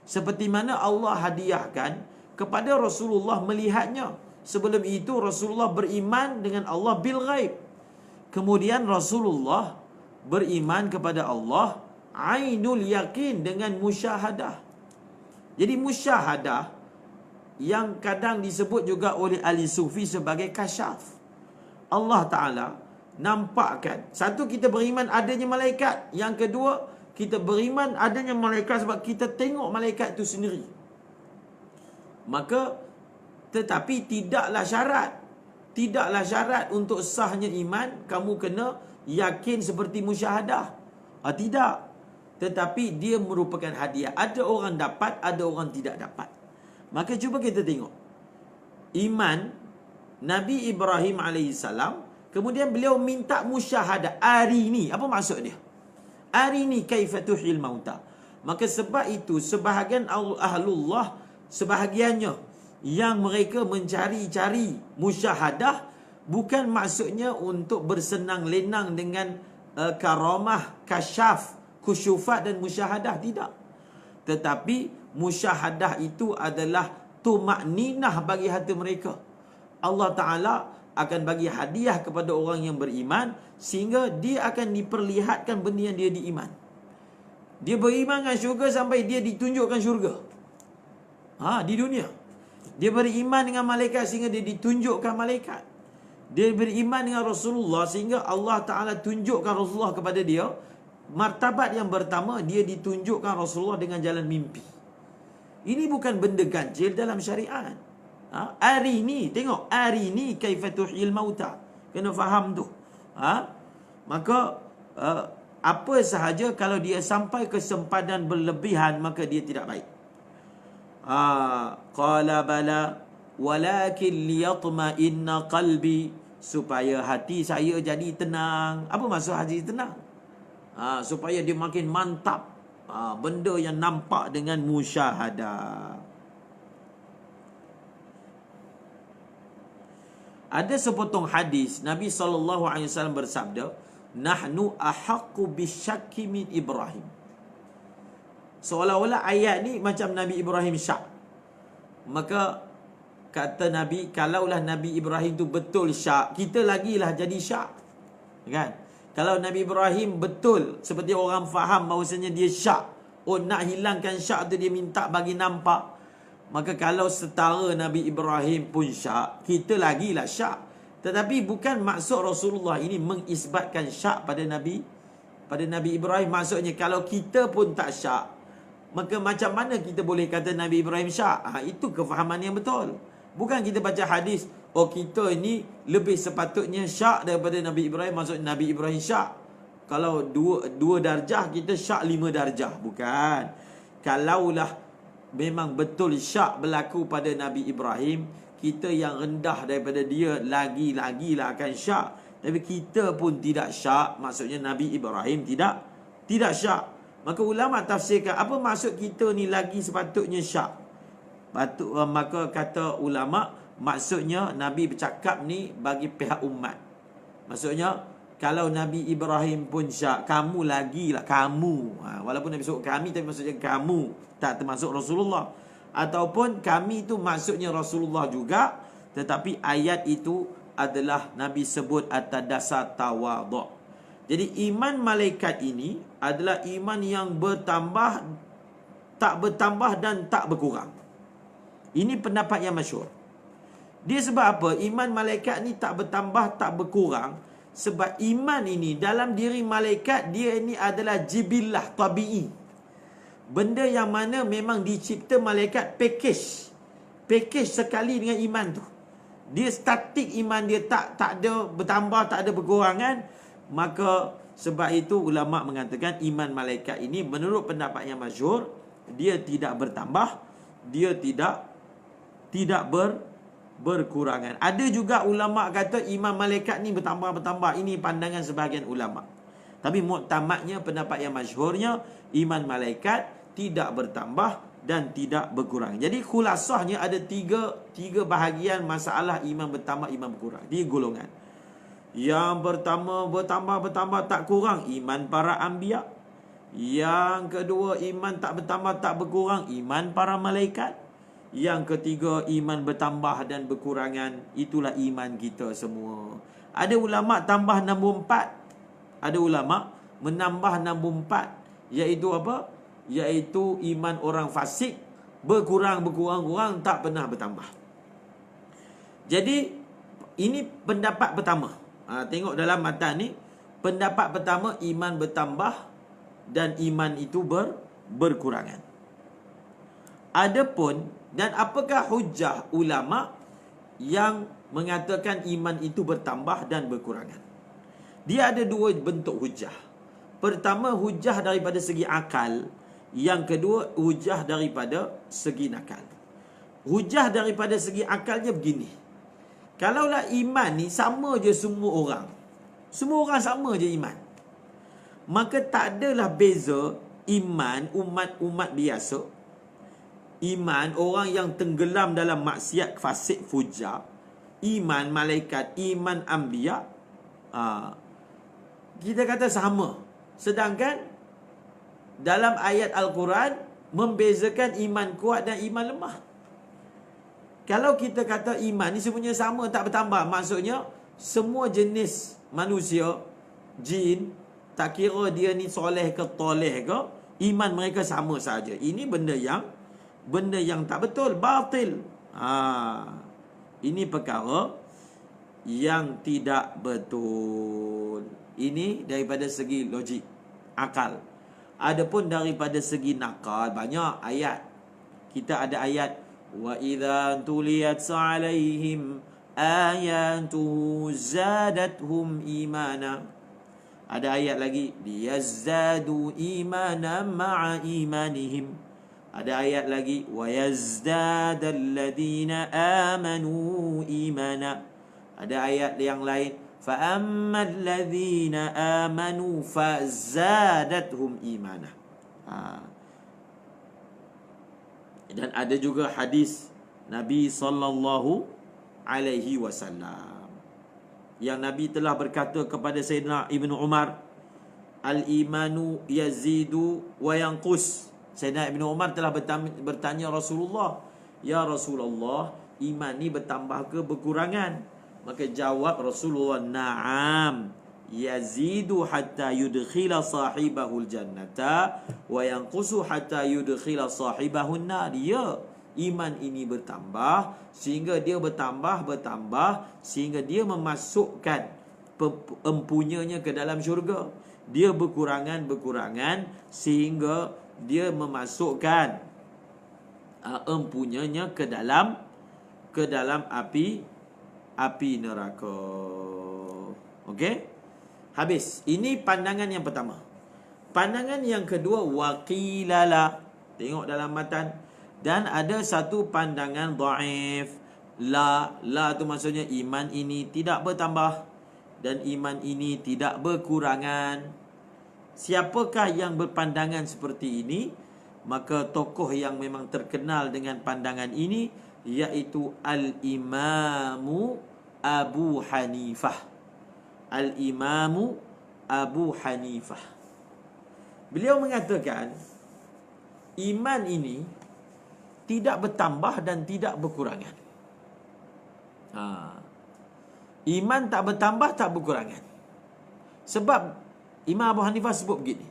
S2: Seperti mana Allah hadiahkan kepada Rasulullah melihatnya. Sebelum itu Rasulullah beriman dengan Allah bil ghaib. Kemudian Rasulullah beriman kepada Allah ainul yakin dengan musyahadah. Jadi musyahadah yang kadang disebut juga oleh ahli sufi sebagai kasyaf. Allah Ta'ala nampakkan. Satu, kita beriman adanya malaikat. Yang kedua, Kita beriman adanya malaikat sebab kita tengok malaikat itu sendiri. Maka, tetapi tidaklah syarat untuk sahnya iman kamu kena yakin seperti musyahadah. Tidak. Tetapi dia merupakan hadiah. Ada orang dapat, ada orang tidak dapat. Maka cuba kita tengok. Iman Nabi Ibrahim AS, kemudian beliau minta musyahadah. Arini, apa maksud dia? Arini kaifa tuhyil mauta. Maka sebab itu sebahagian ahlullah, sebahagiannya yang mereka mencari-cari musyahadah, bukan maksudnya untuk bersenang lenang dengan karamah, kasyaf, kusyufat dan musyahadah, tidak. Tetapi musyahadah itu adalah tumakninah bagi hati mereka. Allah Ta'ala akan bagi hadiah kepada orang yang beriman, sehingga dia akan diperlihatkan benda yang dia diiman. Dia beriman dengan syurga sampai dia ditunjukkan syurga. Di dunia. Dia beriman dengan malaikat sehingga dia ditunjukkan malaikat. Dia beriman dengan Rasulullah sehingga Allah Ta'ala tunjukkan Rasulullah kepada dia. Martabat yang pertama, dia ditunjukkan Rasulullah dengan jalan mimpi. Ini bukan benda ganjil dalam syariat. Hari ni, tengok, hari ni kaifa tuhyil mauta. Kena faham tu. Maka apa sahaja kalau dia sampai ke sempadan berlebihan, maka dia tidak baik. Qala bala walakin liyatma'inna qalbi, supaya hati saya jadi tenang. Apa maksud hati tenang? Supaya dia makin mantap. Benda yang nampak dengan musyahadah. Ada sepotong hadis Nabi SAW bersabda, nahnu ahaqqu bisyakki min Ibrahim. Seolah-olah ayat ni macam Nabi Ibrahim syak. Maka kata Nabi, kalaulah Nabi Ibrahim tu betul syak, kita lagilah jadi syak. Kan? Kalau Nabi Ibrahim betul seperti orang faham bahawasanya dia syak, nak hilangkan syak tu dia minta bagi nampak, maka kalau setara Nabi Ibrahim pun syak, kita lagilah syak. Tetapi bukan maksud Rasulullah ini mengisbatkan syak pada Nabi Ibrahim. Maksudnya kalau kita pun tak syak, maka macam mana kita boleh kata Nabi Ibrahim syak? Itu kefahaman yang betul. Bukan kita baca hadis, kita ini lebih sepatutnya syak daripada Nabi Ibrahim, maksudnya Nabi Ibrahim syak. Kalau dua darjah, kita syak 5 darjah. Bukan. Kalaulah memang betul syak berlaku pada Nabi Ibrahim, kita yang rendah daripada dia lagi-lagilah akan syak. Tapi kita pun tidak syak, maksudnya Nabi Ibrahim tidak syak. Maka ulama tafsirkan, apa maksud kita ni lagi sepatutnya syak? Maka kata ulama, maksudnya Nabi bercakap ni bagi pihak umat. Maksudnya kalau Nabi Ibrahim pun syak, kamu lagilah, kamu. Walaupun Nabi sebut kami, tapi maksudnya kamu, tak termasuk Rasulullah. Ataupun kami tu maksudnya Rasulullah juga, tetapi ayat itu adalah Nabi sebut atas dasar tawaduk. Jadi iman malaikat ini adalah iman yang bertambah, tak bertambah dan tak berkurang. Ini pendapat yang masyhur. Dia sebab apa? Iman malaikat ni tak bertambah, tak berkurang. Sebab iman ini dalam diri malaikat, dia ini adalah jibillah tabi'i. Benda yang mana memang dicipta malaikat package sekali dengan iman tu. Dia statik iman dia, tak ada bertambah, tak ada berkurangan. Maka sebab itu ulama mengatakan iman malaikat ini menurut pendapat yang masyhur, dia tidak bertambah, dia tidak berkurangan. Ada juga ulama kata iman malaikat ni bertambah. Ini pandangan sebahagian ulama. Tapi muktamadnya, pendapat yang masyhurnya, iman malaikat tidak bertambah dan tidak berkurang. Jadi khulasahnya ada tiga bahagian masalah iman bertambah, iman berkurang. 3 golongan. Yang pertama, bertambah tak kurang, iman para anbiya. Yang kedua, iman tak bertambah tak berkurang, iman para malaikat. Yang ketiga, iman bertambah dan berkurangan, itulah iman kita semua. Ada ulama tambah nombor 4. Ada ulama menambah nombor 4, iaitu apa? Iaitu iman orang fasik berkurang, tak pernah bertambah. Jadi ini pendapat pertama. Tengok dalam matan ni, pendapat pertama iman bertambah dan iman itu berkurangan. Adapun, dan apakah hujah ulama yang mengatakan iman itu bertambah dan berkurangan? Dia ada dua bentuk hujah. Pertama, hujah daripada segi akal. Yang kedua, hujah daripada segi nakal. Hujah daripada segi akalnya begini. Kalaulah iman ni sama je semua orang. Semua orang sama je iman. Maka tak adalah beza iman umat-umat biasa, iman orang yang tenggelam dalam maksiat fasik fujar, iman malaikat, iman anbiya, kita kata sama. Sedangkan dalam ayat Al-Quran membezakan iman kuat dan iman lemah. Kalau kita kata iman ni semuanya sama, tak bertambah, maksudnya semua jenis manusia, jin, tak kira dia ni soleh ke toleh ke, iman mereka sama saja. Ini benda yang tak betul, batil. Ini perkara yang tidak betul. Ini daripada segi logik, akal. Adapun daripada segi nakal, banyak ayat. Kita ada ayat wa idza tuliyat 'alaihim ayatuhu zadatuhum imana. Ada ayat lagi, liyazdadu imanan ma'a imanihim. Ada ayat lagi, wa yazdadal ladina amanu imana. Ada ayat yang lain, fa ammal ladina amanu fazadathum imana. Dan ada juga hadis Nabi sallallahu alaihi wasallam yang Nabi telah berkata kepada Sayyidina Ibnu Umar, al-imanu yazidu wa yanqus. Sayyidina Ibnu Umar telah bertanya Rasulullah, ya Rasulullah, iman ni bertambah ke berkurangan? Maka jawab Rasulullah, na'am, yazidu hatta yudkhila sahibahul jannata wa yanqusu hatta yudkhila sahibahun nar. Ya, iman ini bertambah sehingga dia bertambah sehingga dia memasukkan empunyanya ke dalam syurga. Dia berkurangan sehingga dia memasukkan empunyanya ke dalam api neraka. Okey? Habis. Ini pandangan yang pertama. Pandangan yang kedua, waqilala. Tengok dalam matan. Dan ada satu pandangan dhaif. La tu maksudnya iman ini tidak bertambah dan iman ini tidak berkurangan. Siapakah yang berpandangan seperti ini? Maka tokoh yang memang terkenal dengan pandangan ini iaitu Al-Imamu Abu Hanifah. Al-Imamu Abu Hanifah. Beliau mengatakan iman ini tidak bertambah dan tidak berkurangan. Iman tak bertambah, tak berkurangan. Sebab Imam Abu Hanifah sebut begini.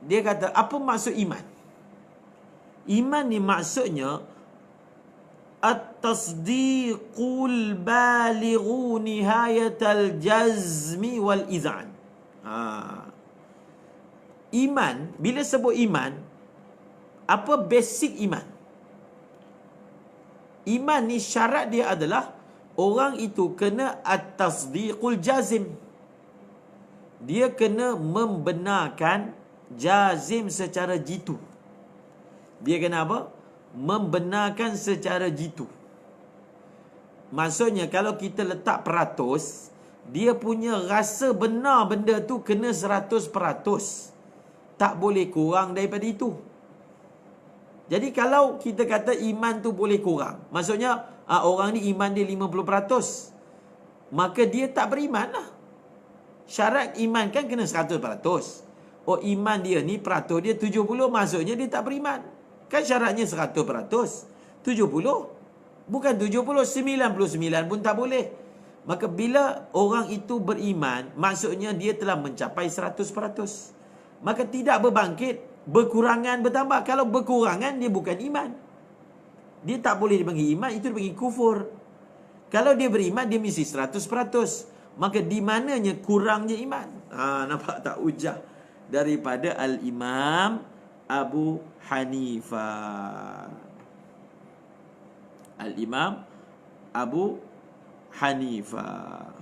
S2: Dia kata, apa maksud iman? Iman ni maksudnya at-tasdiqul balighu nihayatal jazmi wal izan. Iman, bila sebut iman, apa basic iman? Iman ni syarat dia adalah orang itu kena at-tasdiqul jazim. Dia kena membenarkan jazim secara jitu. Dia kena apa? Membenarkan secara jitu. Maksudnya kalau kita letak peratus, dia punya rasa benar benda tu kena 100%. Tak boleh kurang daripada itu. Jadi kalau kita kata iman tu boleh kurang, maksudnya orang ni iman dia 50%, maka dia tak beriman lah. Syarat iman kan kena 100%. Oh, iman dia ni peratus dia 70, maksudnya dia tak beriman. Kan syaratnya 100%. 70 bukan 70, 99 pun tak boleh. Maka bila orang itu beriman, maksudnya dia telah mencapai 100%. Maka tidak berbangkit, berkurangan bertambah. Kalau berkurangan, dia bukan iman. Dia tak boleh dipanggil iman, itu dipanggil kufur. Kalau dia beriman, dia mesti 100%. Maka di mananya kurangnya iman? Nampak tak hujah? daripada Al-Imam Abu Hanifah. Al-Imam Abu Hanifah.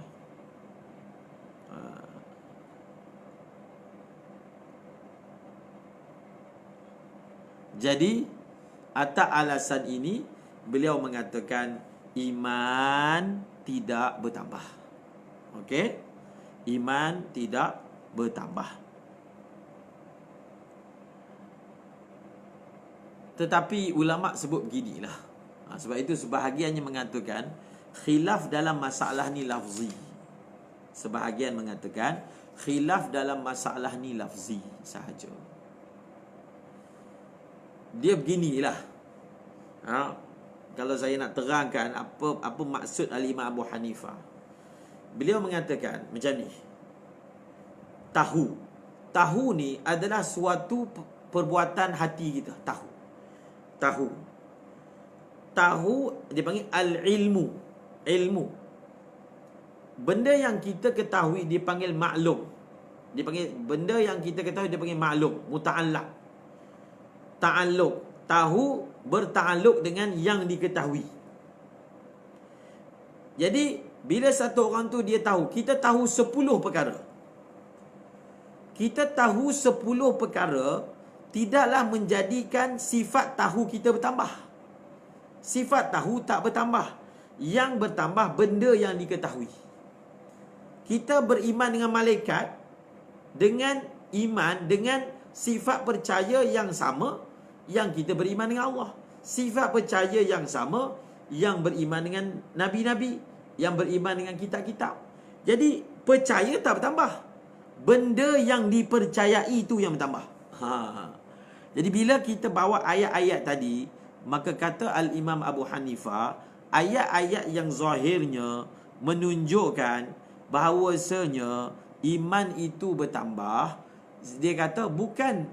S2: Jadi atas alasan ini beliau mengatakan iman tidak bertambah. Okey? Iman tidak bertambah. Tetapi ulama sebut beginilah. Sebab itu sebahagiannya mengatakan khilaf dalam masalah ni lafzi. Sebahagian mengatakan khilaf dalam masalah ni lafzi sahaja. Dia beginilah. Kalau saya nak terangkan apa maksud Al-Imam Abu Hanifah. Beliau mengatakan macam ni. Tahu ni adalah suatu perbuatan hati kita. Tahu dia panggil al-ilmu. Ilmu. Benda yang kita ketahui dipanggil maklum. Benda yang kita ketahui dipanggil maklum, muta'allaq. Ta'alluq, tahu berta'alluq dengan yang diketahui. Jadi bila satu orang tu dia tahu, kita tahu 10 perkara. Kita tahu 10 perkara tidaklah menjadikan sifat tahu kita bertambah. Sifat tahu tak bertambah. Yang bertambah benda yang diketahui. Kita beriman dengan malaikat dengan iman dengan sifat percaya yang sama yang kita beriman dengan Allah. Sifat percaya yang sama yang beriman dengan nabi-nabi, yang beriman dengan kitab-kitab. Jadi percaya tak bertambah. Benda yang dipercayai itu yang bertambah. Jadi bila kita bawa ayat-ayat tadi, maka kata Al-Imam Abu Hanifah, ayat-ayat yang zahirnya menunjukkan bahawasanya iman itu bertambah. Dia kata bukan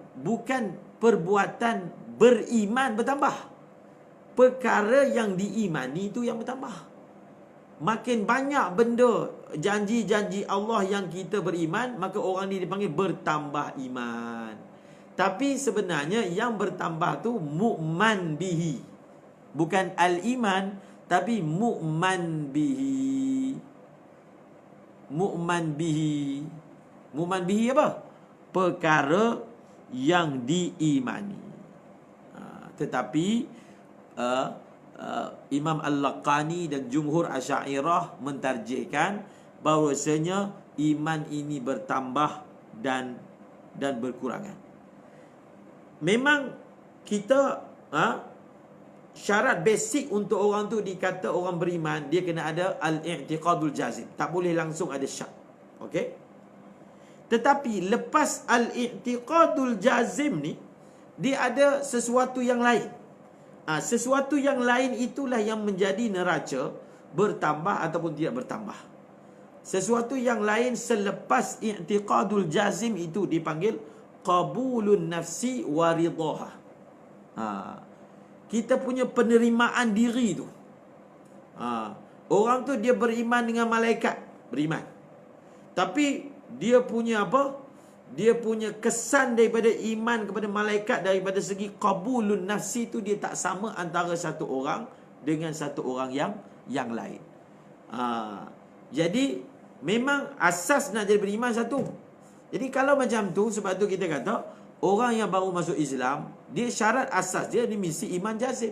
S2: perbuatan beriman bertambah. Perkara yang diimani itu yang bertambah. Makin banyak benda janji-janji Allah yang kita beriman, maka orang ni dipanggil bertambah iman. Tapi sebenarnya yang bertambah tu mu'man bihi. Bukan al-iman, tapi mu'man bihi. Mu'man bihi. Mu'man bihi apa? Perkara yang diimani. Tetapi Imam Al-Laqani dan Jumhur Asy'ariyah mentarjihkan bahawasanya iman ini bertambah dan berkurangan. Memang kita syarat basic untuk orang tu dikata orang beriman, dia kena ada al-i'tiqadul jazim. Tak boleh langsung ada syak. Okey? Tetapi lepas al-i'tiqadul jazim ni, dia ada sesuatu yang lain. Sesuatu yang lain itulah yang menjadi neraca bertambah ataupun tidak bertambah. Sesuatu yang lain selepas i'tiqadul jazim itu dipanggil qabulun nafsi wa ridaha. Kita punya penerimaan diri tu. Orang tu dia beriman dengan malaikat, beriman. Tapi dia punya apa? Dia punya kesan daripada iman kepada malaikat daripada segi qabulun nafsi tu dia tak sama antara satu orang dengan satu orang yang lain. Jadi memang asas nak jadi beriman satu. Jadi kalau macam tu, sebab tu kita kata orang yang baru masuk Islam, dia syarat asas dia mesti iman jazim.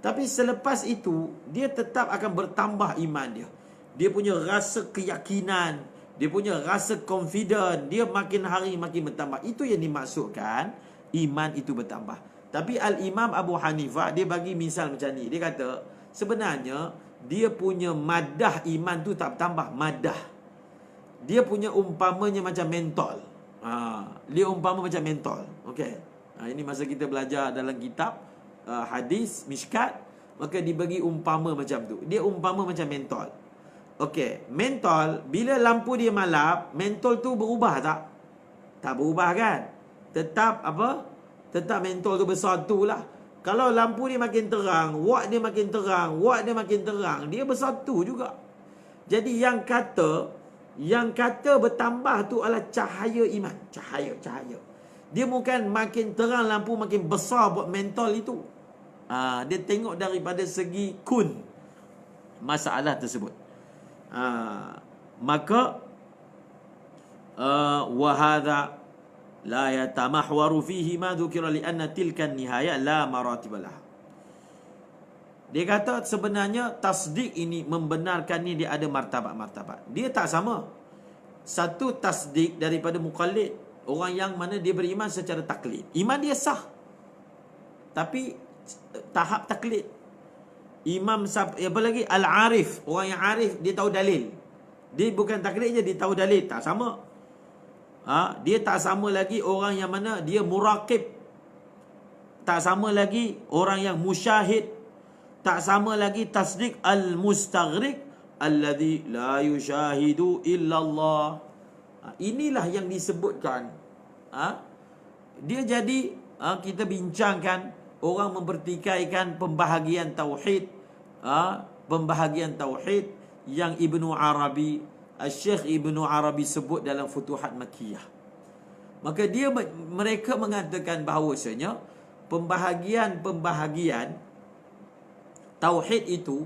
S2: Tapi selepas itu dia tetap akan bertambah iman dia. Dia punya rasa keyakinan, dia punya rasa confident, dia makin hari makin bertambah. Itu yang dimaksudkan iman itu bertambah. Tapi Al-Imam Abu Hanifah dia bagi misal macam ni. Dia kata sebenarnya dia punya madah iman tu tak bertambah, madah. Dia punya umpamanya macam mentol. Dia umpama macam mentol. Okey. Ini masa kita belajar dalam kitab hadis Mishkat, maka dibagi umpama macam tu. Dia umpama macam mentol. Okey, mentol bila lampu dia malap, mentol tu berubah tak? Tak berubah kan? Tetap apa? Tetap mentol tu besar tu lah. Kalau lampu dia makin terang, watt dia makin terang, watt dia makin terang, dia besar tu juga. Jadi yang kata Yang kata bertambah tu adalah cahaya iman. Cahaya. Dia bukan makin terang lampu makin besar buat mental itu. Dia tengok daripada segi kun masalah tersebut. Maka wa hadha la yatamahwaru fihi ma dhukira li anna tilka an-nihaya la maratib laha. Dia kata sebenarnya tasdik ini, membenarkan ni, dia ada martabat-martabat. Dia tak sama. Satu tasdik daripada muqallid, orang yang mana dia beriman secara taklid. Iman dia sah, tapi tahap taklid. Imam apa lagi? Al-arif, orang yang arif, dia tahu dalil. Dia bukan taklid je, dia tahu dalil. Tak sama. Dia tak sama lagi orang yang mana dia muraqib. Tak sama lagi orang yang musyahid. Tak sama lagi tasdik al-mustaghriq alladhi la yushahidu illallah. Inilah yang disebutkan. Dia jadi kita bincangkan, orang mempertikaikan pembahagian tauhid, pembahagian tauhid yang Ibnu Arabi, Syekh Ibnu Arabi sebut dalam Futuhat Makkiyah. Maka mereka mengatakan bahawasanya pembahagian tauhid itu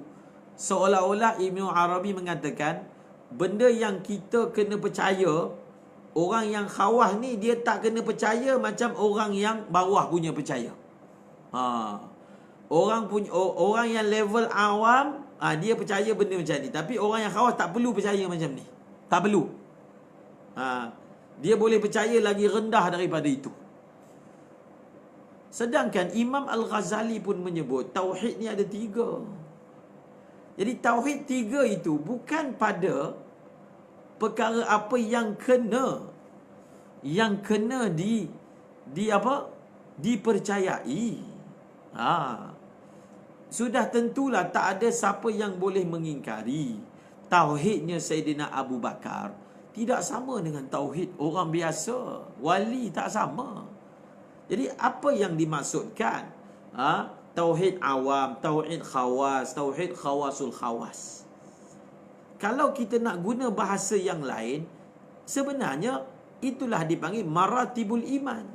S2: seolah-olah Ibnu Arabi mengatakan benda yang kita kena percaya, orang yang khawas ni dia tak kena percaya macam orang yang bawah punya percaya. Orang yang level awam, dia percaya benda macam ni, tapi orang yang khawas tak perlu percaya macam ni. Tak perlu. Dia boleh percaya lagi rendah daripada itu. Sedangkan Imam Al-Ghazali pun menyebut tauhid ni ada 3. Jadi tauhid 3 itu bukan pada perkara apa yang kena dipercayai. Sudah tentulah tak ada siapa yang boleh mengingkari tauhidnya Sayyidina Abu Bakar tidak sama dengan tauhid orang biasa, wali, tak sama. Jadi apa yang dimaksudkan? Tauhid awam, tauhid khawas, tauhid khawasul khawas. Kalau kita nak guna bahasa yang lain, sebenarnya itulah dipanggil maratibul iman.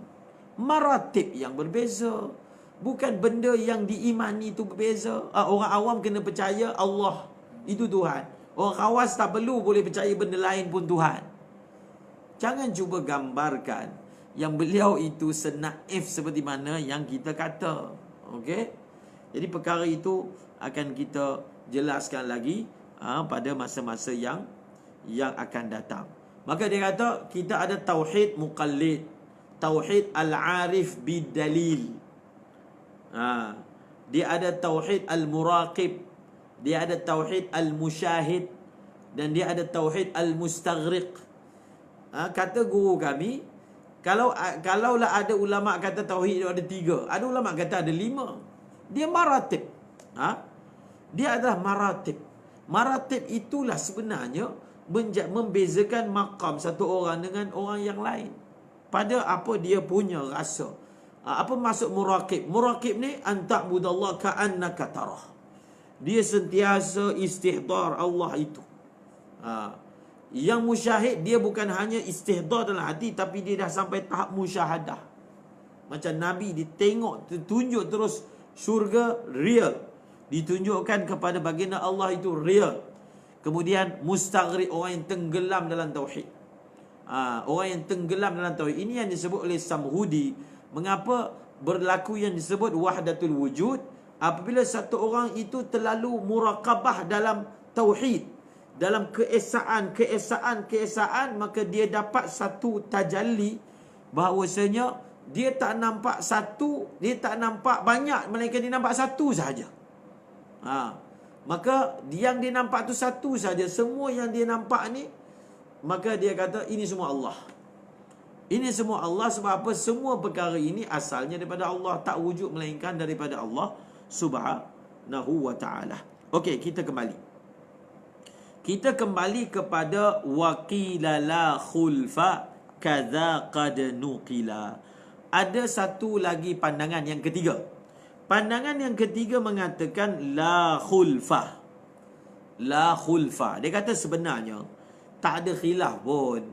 S2: Maratib yang berbeza. Bukan benda yang diimani itu berbeza. Orang awam kena percaya Allah itu Tuhan. Orang khawas tak perlu, boleh percaya benda lain pun Tuhan. Jangan cuba gambarkan yang beliau itu senaif seperti mana yang kita kata. Okey? Jadi perkara itu akan kita jelaskan lagi pada masa-masa yang akan datang. Maka dia kata kita ada tauhid muqallid, tauhid al-arif bidalil. Dia ada tauhid al-muraqib, dia ada tauhid al-musyahid, dan dia ada tauhid al-mustaghriq. Kata guru kami, kalaulah ada ulama kata tauhid itu ada 3, ada ulama kata ada 5. Dia maratib. Dia adalah maratib. Maratib itulah sebenarnya membezakan maqam satu orang dengan orang yang lain. Pada apa dia punya rasa. Apa maksud muraqib? Muraqib ni anta'budallaha ka'annaka tarah. Dia sentiasa istihdar Allah itu. Yang musyahid, dia bukan hanya istihdar dalam hati, tapi dia dah sampai tahap musyahadah. Macam Nabi ditengok, tunjuk terus syurga real, ditunjukkan kepada baginda Allah itu real. Kemudian mustaghriq, orang yang tenggelam dalam tauhid. Orang yang tenggelam dalam tauhid ini yang disebut oleh Samhudi. Mengapa berlaku yang disebut wahdatul wujud? Apabila satu orang itu terlalu muraqabah dalam tauhid, dalam keesaan, maka dia dapat satu tajalli bahawasanya dia tak nampak satu, dia tak nampak banyak, melainkan dia nampak satu sahaja. Maka yang dia nampak tu satu saja. Semua yang dia nampak ni, maka dia kata ini semua Allah. Ini semua Allah. Sebab apa? Semua perkara ini asalnya daripada Allah, tak wujud melainkan daripada Allah Subhanahu wa ta'ala. Okey, kita kembali kepada waqila la khulfa kadza qad nuqila. Ada satu lagi pandangan yang ketiga. Pandangan yang ketiga mengatakan la khulfa. La khulfa. Dia kata sebenarnya tak ada khilaf pun.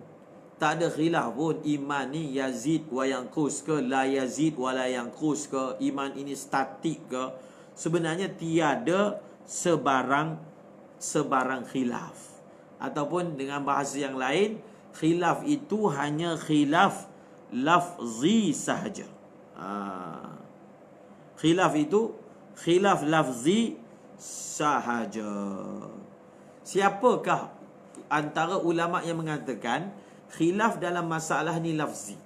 S2: Tak ada khilaf pun iman ni yazid wa yanqus ke, la yazid wa la yanqus ke, iman ini statik ke. Sebenarnya tiada sebarang khilaf. Ataupun dengan bahasa yang lain, khilaf itu hanya khilaf lafzi sahaja. Khilaf itu khilaf lafzi sahaja. Siapakah antara ulama yang mengatakan khilaf dalam masalah ni lafzi?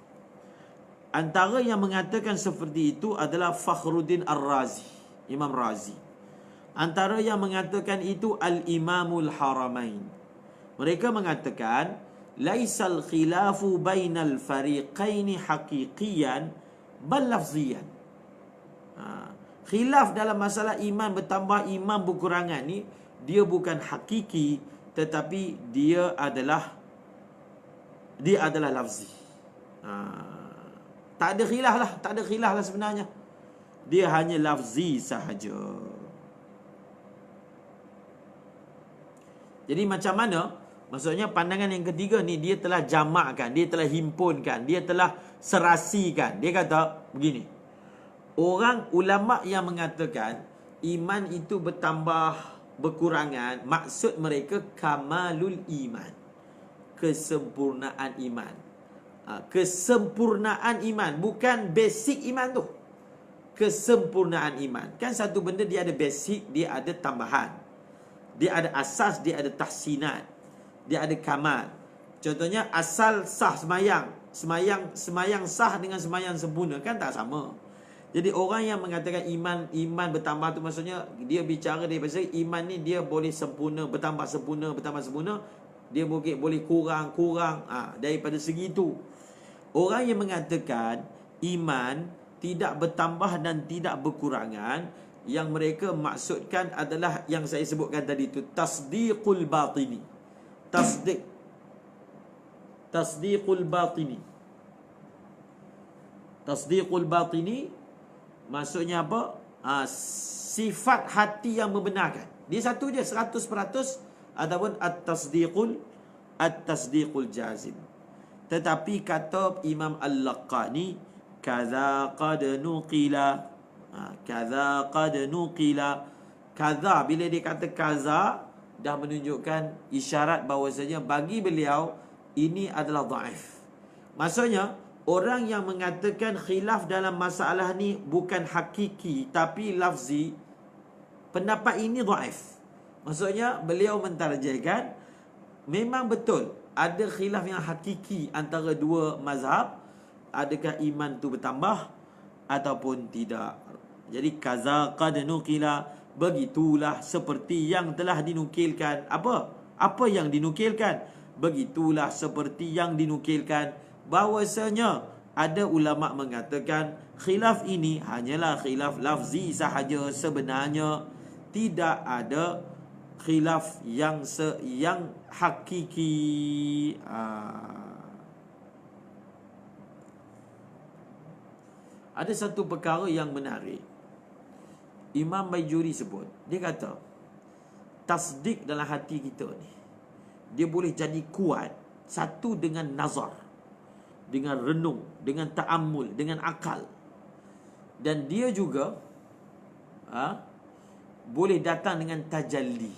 S2: Antara yang mengatakan seperti itu adalah Fakhruddin Ar-Razi, Imam Razi. Antara yang mengatakan itu Al-Imamul Haramain. Mereka mengatakan laisal khilafu bainal fariqaini haqiqiyan bal lafziyan. Khilaf dalam masalah iman bertambah, iman berkurangan ni, dia bukan hakiki, tetapi dia adalah lafzi. Tak ada khilaf lah sebenarnya. Dia hanya lafzi sahaja. Jadi macam mana? Maksudnya pandangan yang ketiga ni dia telah jamakkan, dia telah himpunkan, dia telah serasikan. Dia kata begini. Orang ulama yang mengatakan iman itu bertambah berkurangan, maksud mereka kamalul iman, kesempurnaan iman. Kesempurnaan iman, bukan basic iman tu. Kesempurnaan iman. Kan satu benda dia ada basic, dia ada tambahan. Dia ada asas, dia ada tahsinat. Dia ada kamal. Contohnya asal sah semayang. Semayang sah dengan semayang sempurna kan tak sama. Jadi orang yang mengatakan iman bertambah tu maksudnya dia bicara daripada iman ni dia boleh sempurna, bertambah sempurna. Dia boleh kurang. Daripada segi itu. Orang yang mengatakan iman tidak bertambah dan tidak berkurangan, yang mereka maksudkan adalah yang saya sebutkan tadi itu, tasdiqul batini. Tasdiqul batini maksudnya apa? Sifat hati yang membenarkan. Dia satu je, 100%, ataupun at-tasdiqul jazim. Tetapi kata Imam Al-Laqani, kaza qad nuqila. Kaza, bila dia kata kaza, dah menunjukkan isyarat bahawasanya bagi beliau ini adalah dhaif. Maksudnya orang yang mengatakan khilaf dalam masalah ni bukan hakiki tapi lafzi, pendapat ini dhaif. Maksudnya beliau mentarjihkan memang betul ada khilaf yang hakiki antara dua mazhab, adakah iman tu bertambah ataupun tidak. Jadi kaza qad nuqila, begitulah seperti yang telah dinukilkan. Apa yang dinukilkan? Begitulah seperti yang dinukilkan, bahwasanya ada ulama mengatakan khilaf ini hanyalah khilaf lafzi sahaja. Sebenarnya tidak ada khilaf yang hakiki. Ada satu perkara yang menarik. Imam Baijuri sebut, dia kata tasdik dalam hati kita ni, dia boleh jadi kuat satu dengan nazar, dengan renung, dengan ta'ammul, dengan akal. Dan dia juga boleh datang dengan tajalli.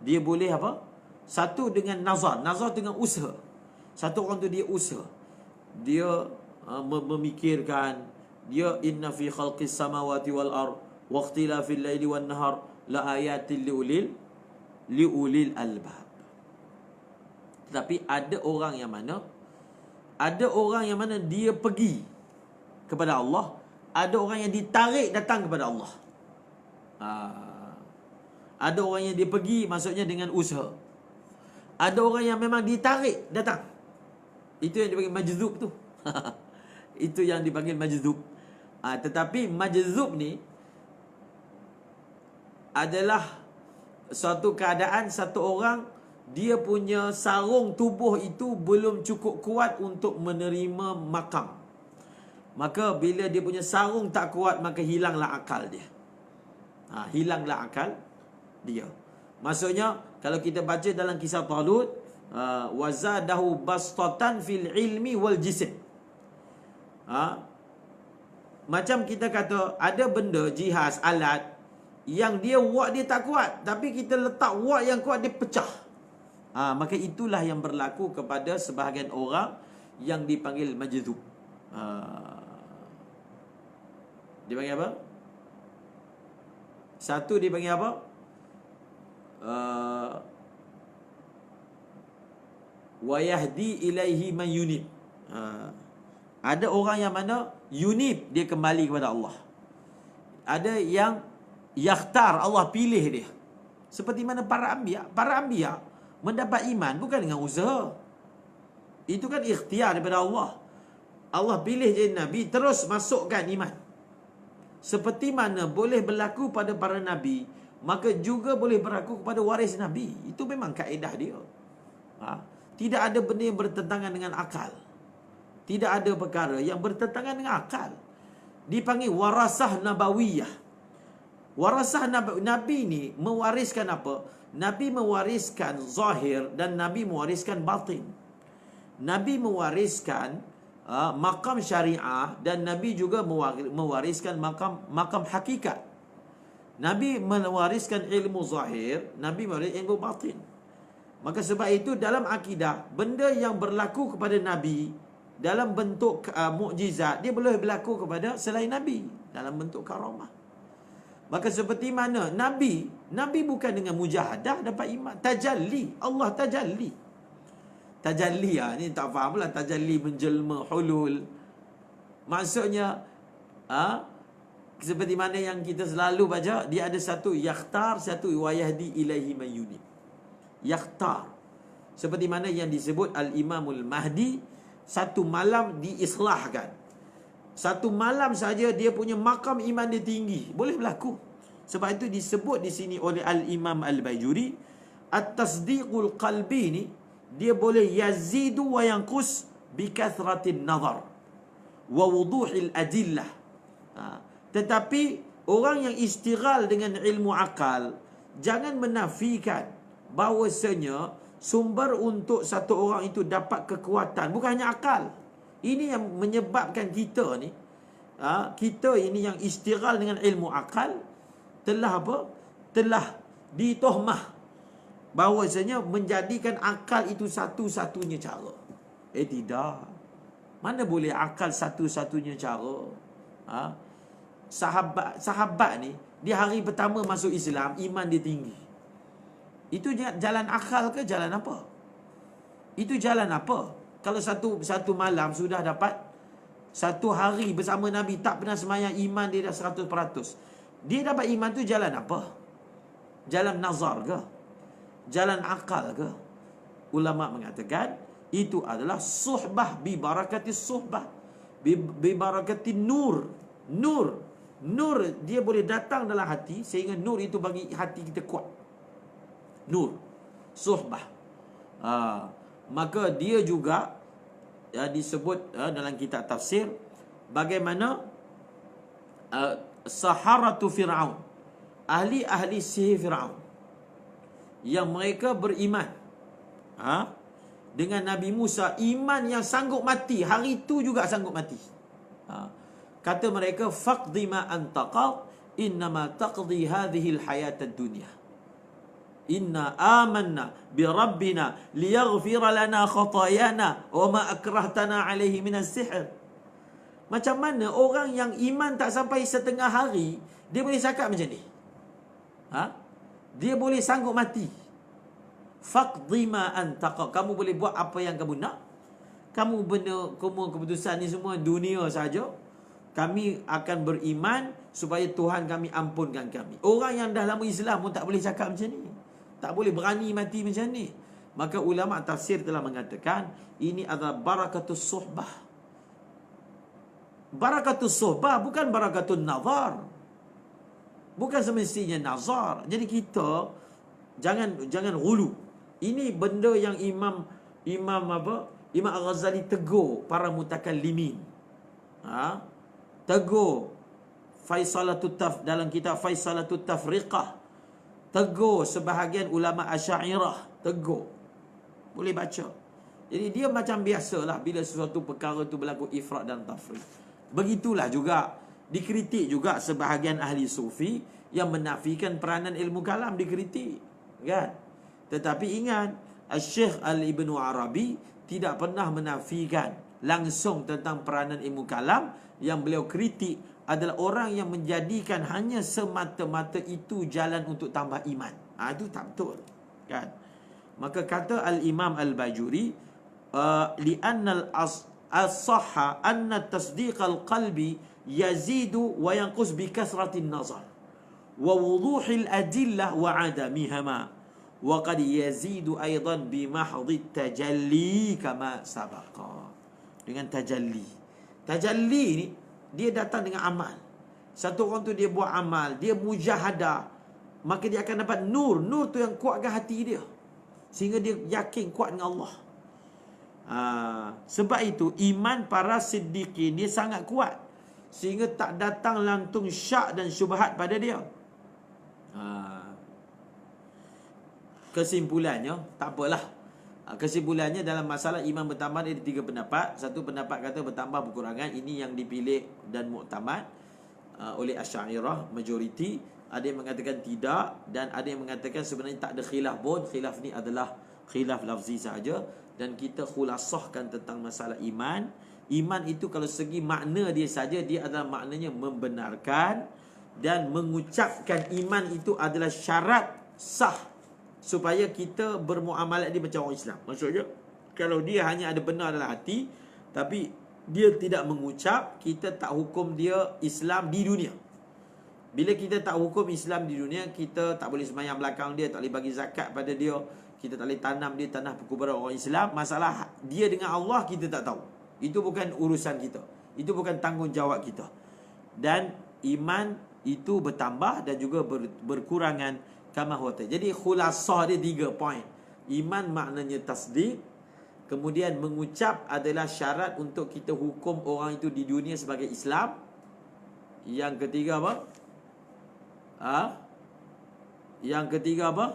S2: Dia boleh apa? Satu dengan nazar dengan usaha. Satu orang tu dia usaha. Dia memikirkan, dia inna fi khalqis samawati wal ard wa ikhtilafil laili wan nahar la ayatil liulil albab. Tetapi ada orang yang mana dia pergi kepada Allah, ada orang yang ditarik datang kepada Allah. Ada orang yang dia pergi maksudnya dengan usaha. Ada orang yang memang ditarik datang. Itu yang dipanggil majzub tu. Itu yang dipanggil majzub. Tetapi majzub ni adalah suatu keadaan satu orang dia punya sarung tubuh itu belum cukup kuat untuk menerima makam. maka bila dia punya sarung tak kuat, maka hilanglah akal dia. Hilanglah akal dia. Maksudnya kalau kita baca dalam kisah Talut, wazadahu bastatan fil ilmi wal jism. Macam kita kata ada benda jihaz, alat yang dia watt dia tak kuat, tapi kita letak watt yang kuat, dia pecah. Maka itulah yang berlaku kepada sebahagian orang yang dipanggil majzub. Dipanggil apa? Satu dipanggil apa? Wa yahdi ilaihi man yunib. Ada orang yang mana yunib, dia kembali kepada Allah. Ada yang yakhtar, Allah pilih dia. Seperti mana para anbiya. Para anbiya mendapat iman bukan dengan usaha. Itu kan ikhtiar daripada Allah. Allah pilih jadi Nabi, terus masukkan iman. Seperti mana boleh berlaku pada para Nabi, maka juga boleh berlaku kepada waris Nabi. Itu memang kaedah dia. Tidak ada benda yang bertentangan dengan akal. Tidak ada perkara yang bertentangan dengan akal. Dipanggil warasah nabawiyah. Warasah Nabi ni mewariskan apa? Nabi mewariskan zahir dan Nabi mewariskan batin. Nabi mewariskan makam syariah dan Nabi juga mewariskan makam hakikat. Nabi mewariskan ilmu zahir, Nabi mewariskan ilmu batin. Maka sebab itu dalam akidah, benda yang berlaku kepada Nabi dalam bentuk mukjizat, dia boleh berlaku kepada selain Nabi dalam bentuk karamah. Maka seperti mana Nabi bukan dengan mujahadah dapat iman. Tajalli, Allah tajalli. Tajalli ni tak faham pula. Tajalli menjelma, hulul. Maksudnya seperti mana yang kita selalu baca, dia ada satu yakhtar, satu wayahdi ilaihi man yunib. Yakhtar, seperti mana yang disebut Al-Imamul Mahdi, satu malam diislahkan. Satu malam saja dia punya makam iman dia tinggi. Boleh berlaku. Sebab itu disebut di sini oleh Al-Imam Al-Bajuri, at-tasdiqul qalbi ni, dia boleh yazidu wa yanqus bi kathratin nazar wa wuduhil adillah. Tetapi orang yang istighal dengan ilmu akal, jangan menafikan bahawasanya sumber untuk satu orang itu dapat kekuatan bukan hanya akal. Ini yang menyebabkan kita ni, kita ini yang istighal dengan ilmu akal, telah apa? Telah ditohmah bahawasanya menjadikan akal itu satu-satunya cara. Tidak. Mana boleh akal satu-satunya cara? Sahabat ni, dia hari pertama masuk Islam, iman dia tinggi. Itu jalan akal ke jalan apa? Itu jalan apa? Kalau satu malam sudah dapat, satu hari bersama Nabi, tak pernah sembahyang, iman dia dah 100%. Dia dapat iman tu jalan apa? Jalan nazar ke? Jalan akal ke? Ulama mengatakan itu adalah suhbah bi barakatis suhbah, bi barakatin nur. Nur dia boleh datang dalam hati, sehingga nur itu bagi hati kita kuat. Nur, suhbah. Maka dia juga disebut dalam kitab tafsir bagaimana saharatu Fir'aun, ahli sihir Fir'aun, yang mereka beriman dengan Nabi Musa, iman yang sanggup mati, hari itu juga sanggup mati. Kata mereka, faqdi ma antaqad innama taqdi hadhihi alhayatad dunya. Inna amanna bi rabbina liyaghfira lana khatayana wa ma akrahtana alaihi minas sihr. Macam mana orang yang iman tak sampai setengah hari, dia boleh cakap macam ni? Dia boleh sanggup mati. Faqdi ma antaqa, kamu boleh buat apa yang kamu nak. Kamu keputusan ni semua dunia saja. Kami akan beriman supaya Tuhan kami ampunkan kami. Orang yang dah lama Islam pun tak boleh cakap macam ni. Tak boleh berani mati macam ni. Maka ulama tafsir telah mengatakan ini adalah barakatus suhbah. Barakatus suhbah bukan barakatus nazar. Bukan semestinya nazar. Jadi kita jangan hulu. Ini benda yang Imam Al-Ghazali tegur para mutakallimin. Tegur dalam kitab Faisalatut Tafriqah, tegur sebahagian ulama Asy'ariyah, tegur. Boleh baca. Jadi dia macam biasalah bila sesuatu perkara tu berlaku ifrat dan tafriq. Begitulah juga dikritik juga sebahagian ahli sufi yang menafikan peranan ilmu kalam, dikritik, kan? Tetapi ingat, Syekh Al-Ibnu Arabi tidak pernah menafikan langsung tentang peranan ilmu kalam. Yang beliau kritik adalah orang yang menjadikan hanya semata-mata itu jalan untuk tambah iman. Itu tak betul, kan? Maka kata Al-Imam Al-Bajuri, li'anna al-sahha anna tasdiq al-qalbi yazidu wa yanqus bi kasratin nazar wa wuduhil adillah wa adamihama wa qad yazidu aidan bi mahdhi tajalli kama sabaqa. Dengan tajalli ni dia datang dengan amal. Satu orang tu dia buat amal, dia mujahadah, maka dia akan dapat nur. Nur tu yang kuatkan hati dia, sehingga dia yakin kuat dengan Allah. Sebab itu iman para siddiqin dia sangat kuat, sehingga tak datang lantung syak dan syubhat pada dia. Kesimpulannya, tak apalah. Kesimpulannya dalam masalah iman bertambah ada 3 pendapat. Satu pendapat kata bertambah berkurangan. Ini yang dipilih dan muktamad oleh Asy'ariyah majoriti. Ada yang mengatakan tidak, dan ada yang mengatakan sebenarnya tak ada khilaf pun. Khilaf ni adalah khilaf lafzi saja. Dan kita khulasahkan tentang masalah iman. Iman itu kalau segi makna dia saja, dia adalah maknanya membenarkan dan mengucapkan. Iman itu adalah syarat sah supaya kita bermuamalat dia macam orang Islam. Maksudnya, kalau dia hanya ada benar dalam hati tapi dia tidak mengucap, kita tak hukum dia Islam di dunia. Bila kita tak hukum Islam di dunia, kita tak boleh sembahyang belakang dia, tak boleh bagi zakat pada dia, kita tak boleh tanam dia tanah perkuburan orang Islam. Masalah dia dengan Allah kita tak tahu. Itu bukan urusan kita. Itu bukan tanggungjawab kita. Dan iman itu bertambah dan juga berkurangan kama huwa. Jadi khulasah dia 3 poin. Iman maknanya tasdik, kemudian mengucap adalah syarat untuk kita hukum orang itu di dunia sebagai Islam. Yang ketiga apa? Yang ketiga apa?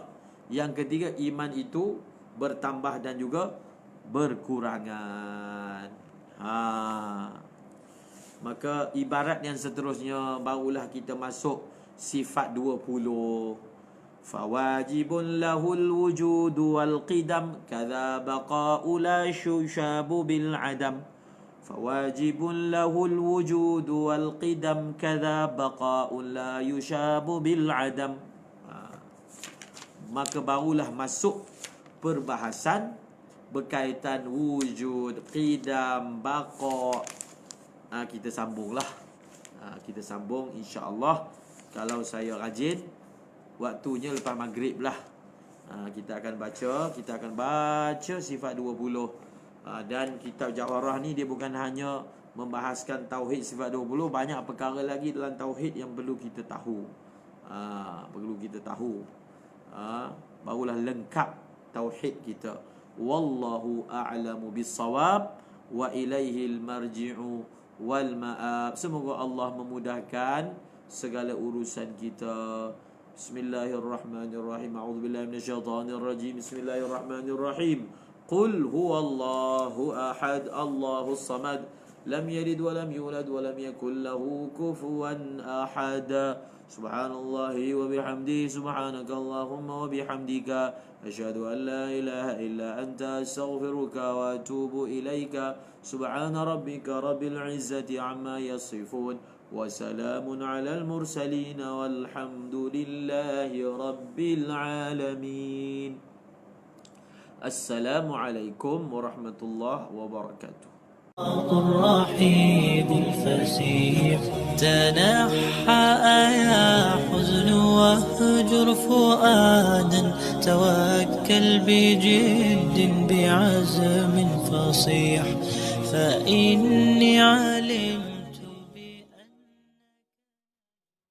S2: Yang ketiga, iman itu bertambah dan juga berkurangan. Maka ibarat yang seterusnya barulah kita masuk sifat 20. Fawajibun lahul wujudu wal qidam kadza baqa'u la yushabu bil adam. Fawajibun lahul wujudu wal qidam kadza baqa'u la yushabu bil adam. Maka barulah masuk perbahasan berkaitan wujud, qidam, baqa'. Kita sambunglah. Kita sambung insya-Allah. Kalau saya rajin, waktunya lepas maghrib lah. Kita akan baca sifat 20. Dan kitab Jawharah ni dia bukan hanya membahaskan tauhid sifat 20, banyak perkara lagi dalam tauhid yang perlu kita tahu. Barulah lengkap tauhid kita. Wallahu a'lamu bis-shawab wa ilaihil marji'u wal ma'ab. Semoga Allah memudahkan segala urusan kita. Bismillahirrahmanirrahim. A'udzubillahi minasyaitonirrajim. Bismillahirrahmanirrahim. Qul huwallahu ahad, Allahus samad, lam yalid wa lam yulad wa lam yakul lahu kufuwan ahad. Subhanallahi wa bihamdihi, subhanakallahumma wa bihamdika, asyhadu an la ilaha illa anta, astaghfiruka wa atubu ilaika. Subhana rabbika rabbil izzati amma yasifun, wa salamun alal mursalin, walhamdulillahi rabbil alamin. Assalamualaikum warahmatullahi wabarakatuh.
S1: الرحيب الفسيح تنحى يا حزن واهجر فؤادا توكل بجد بعزم فصيح فإني علم